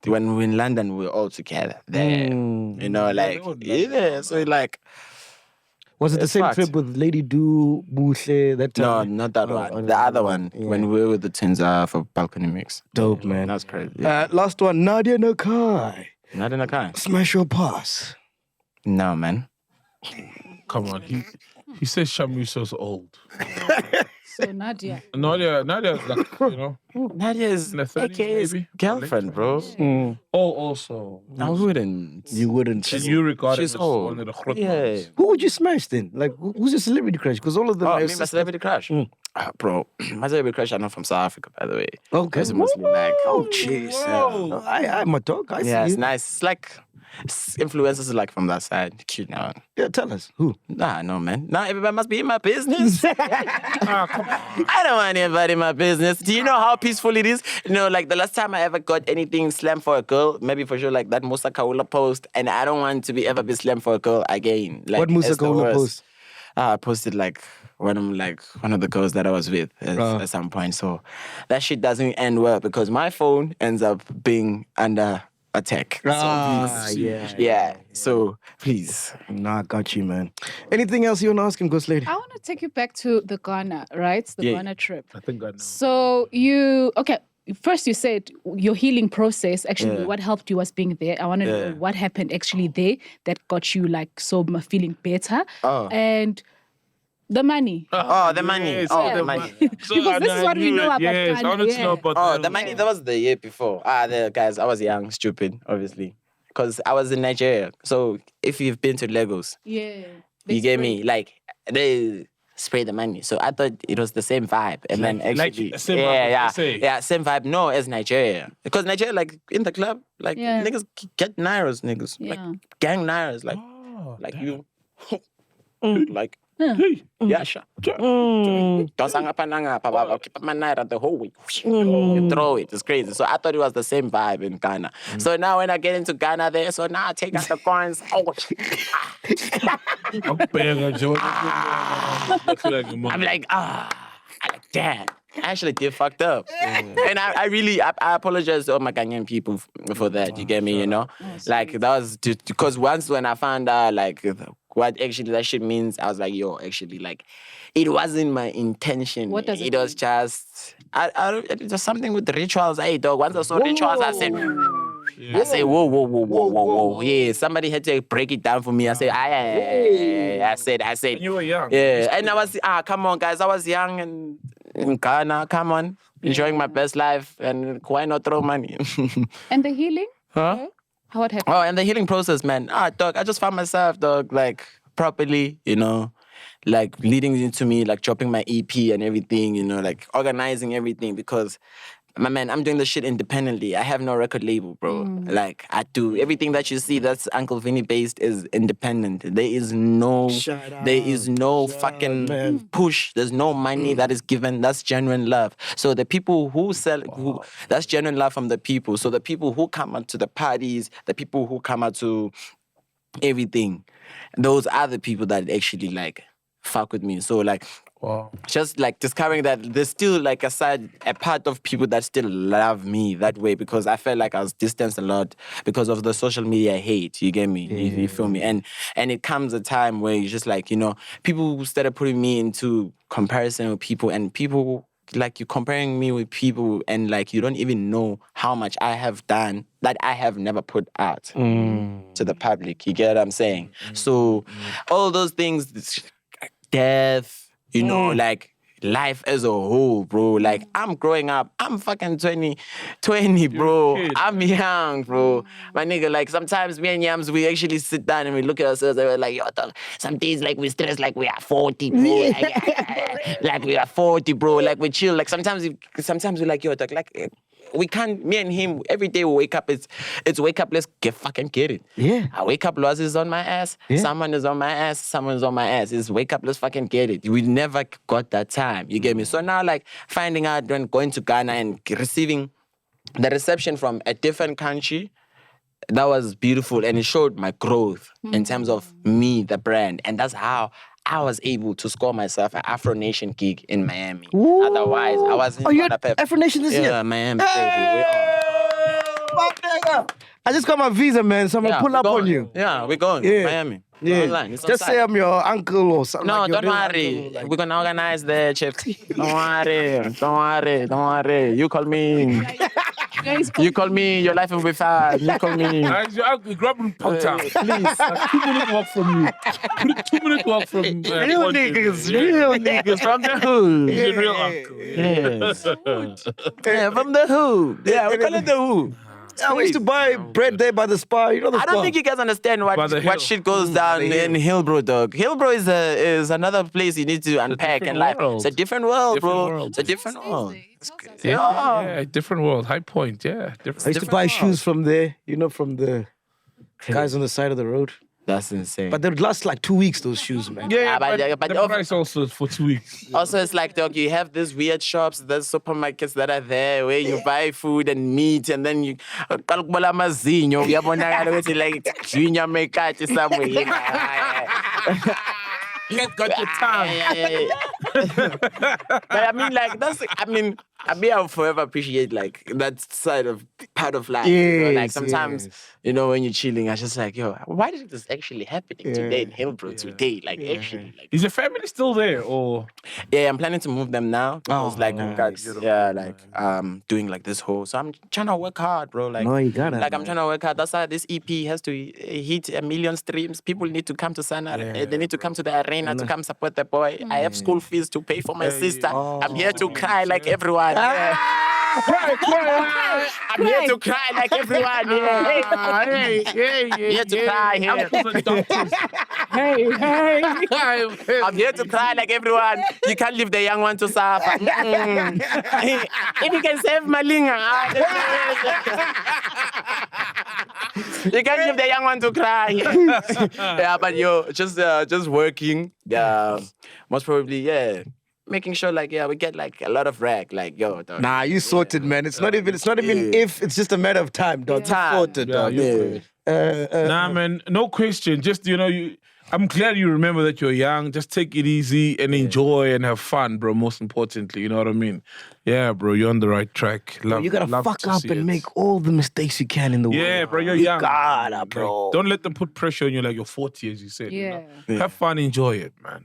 when we were in London, we were all together there. You know, like so like. Was it the same fucked. trip with Lady Do, Buhle, that No, time? not that one. The other one, when we were with the twins for Balcony Mix. Dope, man. That's crazy. Last one, Nadia Nakai. Not in a car. Smash or pass? No, man. Come on, he says Shamuso's old. So Nadia. Nadia's like, you know. Nadia is In the 30s, AKA's maybe? girlfriend, bro. Oh, also. I wouldn't. You wouldn't. And you regard it She's as old. one of the hot Yeah. ones. Who would you smash then? Like, who's your celebrity crush? Because all of them Oh, are me, my celebrity crush. Bro, my celebrity crush are not from South Africa, by the way. Okay. It's mostly like, Oh, jeez. Whoa. I'm a dog. I see yeah, it's you. nice. It's like influencers like from that side. Cute now. Yeah, tell us. Who? Nah, no, man. Now everybody must be in my business. Ah, come on. I don't want anybody in my business. Do you know how peaceful it is? You know, like the last time I ever got anything slammed for a girl, maybe for sure, like that Musa Kaula post, and I don't want to ever be slammed for a girl again. Like, What Musa it's the Kaula worst. post? I posted like one of the girls that I was with at some point. So that shit doesn't end well because my phone ends up being under attack. Yeah. So please. Nah, I got you, man. Anything else you want to ask him, Ghost Lady? I want to take you back to the Ghana, right? The Ghana trip. I think I know. So first you said your healing process, actually what helped you was being there. I want to know what happened actually there that got you like so feeling better. And the money. Oh, the money. Yes, The money. Because this is what we know about Yes, Ghana, I wanted to know about The money, that was the year before. Guys, I was young, stupid, obviously. Because I was in Nigeria. So if you've been to Lagos, Yeah. you get me? Like, they spray the money. So I thought it was the same vibe. And then actually, same vibe as they say. yeah, same vibe. No, as Nigeria. Because Nigeria, like, in the club, like, Yeah. niggas get nairas, niggas. Yeah. Like, gang nairas. Like, you, like, Hey. yeah, sure. Don't sang up and keep my naira the whole week. You throw it. It's crazy. So I thought it was the same vibe in Ghana. So now when I get into Ghana there, so now I take out the coins. I'm like, I'm like, I'm like, damn. I actually did fucked up. And I really apologize to all my Ghanaian people for that. You get me, you know? Like, that was just because once when I found out, like, what actually that shit means, I was like, yo, actually, like, it wasn't my intention. What does it was mean? just, it was something with the rituals. Hey, dog, once I saw rituals, I said, I say, whoa. Yeah, somebody had to break it down for me. I say, I said. You were young. Yeah, and I was, come on, guys. I was young and in Ghana, come on. Enjoying my best life, and why not throw money? And the healing? Huh? How it happened? Oh, and the healing process, man. Dog, I just found myself, dog, like, properly, you know, like, leading into me, like, dropping my EP and everything, you know, like, organizing everything because, my man, I'm doing this shit independently. I have no record label, bro. Like, I do. Everything that you see that's Uncle Vinny based is independent. There is no fucking push. There's no money that is given. That's genuine love. So the people who sell, that's genuine love from the people. So the people who come out to the parties, the people who come out to everything, those are the people that actually, like, fuck with me. So, like, just like discovering that there's still like a part of people that still love me that way, because I felt like I was distanced a lot because of the social media hate. You get me? You feel me? And it comes a time where you just like, you know, people started putting me into comparison with people, and people like you comparing me with people, and like you don't even know how much I have done that I have never put out to the public. You get what I'm saying? So all those things, death, you know, like life as a whole, bro. Like, I'm growing up. I'm fucking 20, bro. I'm young, bro. My nigga, like, sometimes me and Yams, we actually sit down and we look at ourselves and we're like, yo, dog, some days, like, we stress like we are 40, bro. Like we are 40, bro. Like, we chill. Like, sometimes we're like, yo, dog, like, we can't, me and him, every day we wake up, it's wake up, let's fucking get it. Yeah. I wake up, Loz is on my ass, someone is on my ass, someone's on my ass. It's wake up, let's fucking get it. We never got that time, you get me? So now, like, finding out when going to Ghana and receiving the reception from a different country, that was beautiful, and it showed my growth in terms of me, the brand, and that's how I was able to score myself an Afro Nation gig in Miami. Ooh. Otherwise, I was in Afro Nation this year? Yeah, Miami. I just got my visa, man, so I'm gonna pull up on you. Yeah, we're going. Miami. Yeah. Online. It's just say I'm your uncle or something. No, like don't worry. Uncle, like... We're gonna organize the trip. Don't worry. You call me. You call me, your life will be fine. You call me. We grab him Potter. Please. 2-minute walk from you. 2-minute walk from real niggas from the hood. He's a real uncle. Yes. Yeah, from the hood. Yeah, we call it the hood. I used to buy bread there by the spa. You know the spa. I don't think you guys understand what shit goes down in Hillbrow, dog. Hillbrow is another place you need to unpack in life. It's a different world, bro. It's a different world. Yeah, different world. High Point, yeah. I used to buy shoes from there, you know, from the guys on the side of the road. That's insane. But they would last like 2 weeks, those shoes, man. Yeah, but the price also for 2 weeks. Also, it's like, dog, you have these weird shops, there's supermarkets that are there where you buy food and meat, and then you like junior make somewhere. You've got the time. But I mean, like, I'll forever appreciate, like, that part of life. Yes, you know? Like, sometimes, you know, when you're chilling, I was just like, yo, why is this actually happening today in Hillbrow today? Like, actually. Like, is your family still there, or? Yeah, I'm planning to move them now. Because, doing, like, this whole... So I'm trying to work hard, bro. Like, no, you gotta. Like, I'm trying to work hard. That's why this EP has to hit 1 million streams. People need to come to Sana. They need to come to the arena to come support the boy. I have school fees to pay for my sister. I'm here to cry like everyone. Yeah. I'm here to cry like everyone. Here to cry. I'm here to cry like everyone. You can't leave the young one to suffer. If you can save Malinga. You can't leave the young one to cry. Yeah, but just working. Yeah, most probably, making sure, like, we get, like, a lot of rag, like, yo, dog. Nah, you sorted, man. It's not even if, it's just a matter of time, dog. Time. Sorted, dog. Nah, man, no question. Just, you know, I'm glad you remember that you're young. Just take it easy and enjoy and have fun, bro. Most importantly, you know what I mean? Yeah, bro, you're on the right track. You gotta fuck up and make all the mistakes you can in the world. Yeah, bro, you're young. You gotta, bro. Don't let them put pressure on you like you're 40, as you said. Yeah. You know? Have fun, enjoy it, man.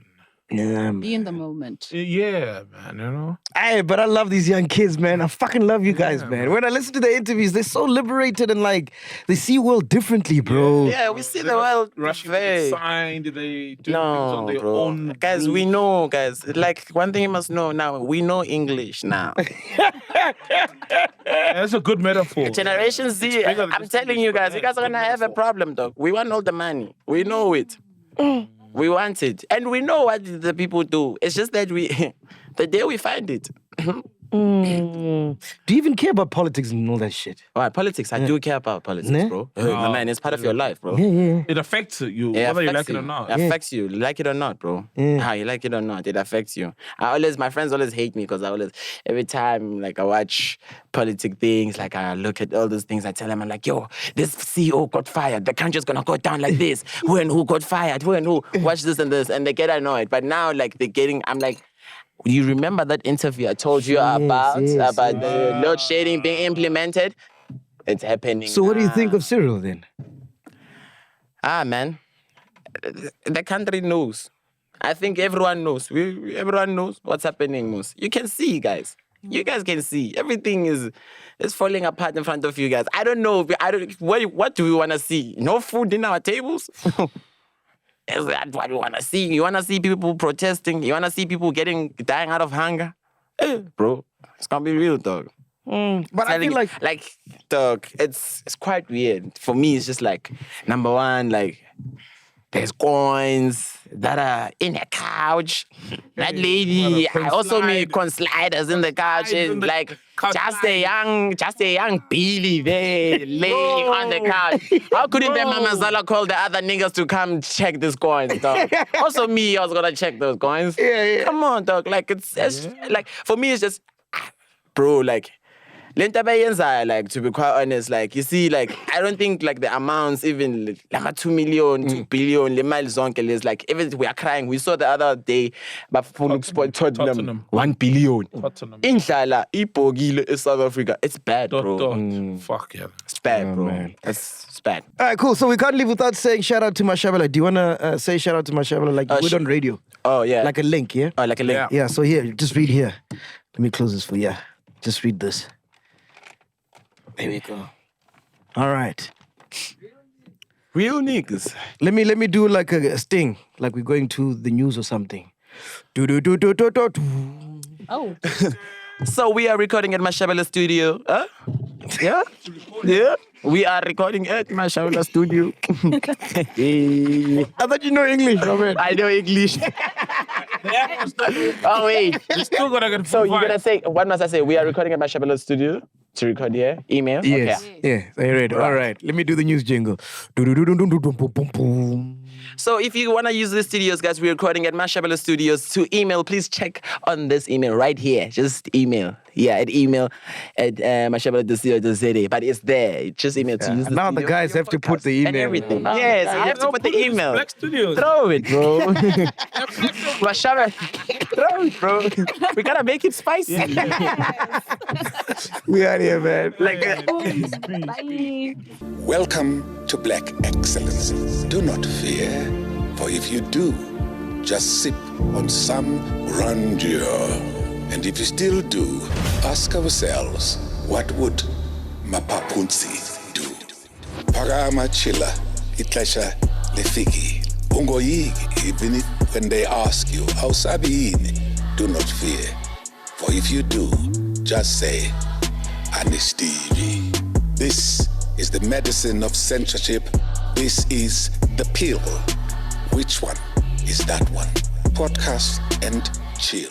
Yeah, man. Be in the moment. Yeah, man, you know? Hey, but I love these young kids, man. I fucking love you guys, man. When I listen to the interviews, they're so liberated and like they see world differently, bro. Yeah, we see the world Rushing to get signed, they do things on their bro. own. Guys, we know, guys. Like, one thing you must know now, we know English now. That's a good metaphor. Generation Z, I'm telling you guys are going to have a problem, dog. We want all the money. We know it. We want it. And we know what the people do. It's just that the day we find it. Do you even care about politics and all that shit? All right, politics. I do care about politics, bro. Man, it's part of your life, bro. Yeah. It affects you, whether you like it or not. It affects you. Like it or not, bro. How you like it or not, it affects you. My friends always hate me because every time like I watch politic things, like I look at all those things, I tell them, I'm like, yo, this CEO got fired. The country's gonna go down like this. Who and who got fired? Who and who? Watch this and this. And they get annoyed. But now, like, I'm like, you remember that interview I told you about the load shedding being implemented? It's happening. So what do you think of Cyril then? Man, the country knows. I think everyone knows. Everyone knows what's happening, Moose. You can see, guys. You guys can see. Everything is falling apart in front of you guys. I don't know. What do we want to see? No food in our tables? Is that what you want to see? You want to see people protesting? You want to see people dying out of hunger? Bro, it's going to be real, dog. But I feel like, dog, it's quite weird. For me, it's just like, number one, like, there's coins that are in a couch. That lady, I also made coin sliders in the couch. And like, just a young Billy there laying on the couch. How couldn't that Mama Zala call the other niggas to come check these coins, dog? Also me, I was gonna check those coins. Yeah. Come on, dog. Like, it's like, for me, it's just, bro, like, like, to be quite honest, like, you see, like, I don't think, like, the amounts, even, like, 2 million, 2 billion, is like, even we are crying. We saw the other day, but Tottenham, 1 billion. Inshallah, Ipogile is South Africa. It's bad, bro. Fuck yeah. It's bad, bro. Man. It's bad. All right, cool. So we can't leave without saying shout out to Mashabela. Do you want to say shout out to Mashabela like you would on radio? Oh, yeah. Like a link, yeah? Oh, like a link. Yeah, so here, just read here. Let me close this for you. Just read this. There we go. All right. Real niggas. Let me do like a sting, like we're going to the news or something. Oh. So we are recording at Mashabela studio. Huh? Yeah? Yeah. We are recording at Mashabela studio. I thought you know English, Robert. I know English. Oh, wait. You're still gonna get So you're gonna say, what must I say? We are recording at Mashabela studio to record here. Email? Yes. Okay. Yeah, I read. All right. Let me do the news jingle. So if you want to use the studios, guys, we're recording at Mashabela Studios. To email, please check on this email right here. Just email. Yeah, at email at mashabela.co.za. But it's there. Just email to use the now studio. the guys have to put the email. And everything. Yes, you have to put the email. Black Studios. Throw it, bro. Mashabela. Throw it, bro. We gotta make it spicy. We are here, man. Bye. Welcome to Black Excellence. Do not fear, for if you do, just sip on some grandeur. And if you still do, ask ourselves, what would Mapapunzi do? Parama chila, itlesha lefiki. Ungoyigi, even when they ask you, how sabi ini, do not fear. For if you do, just say, Anistivi. This is the medicine of censorship. This is the pill. Which one is that one? Podcast and chill.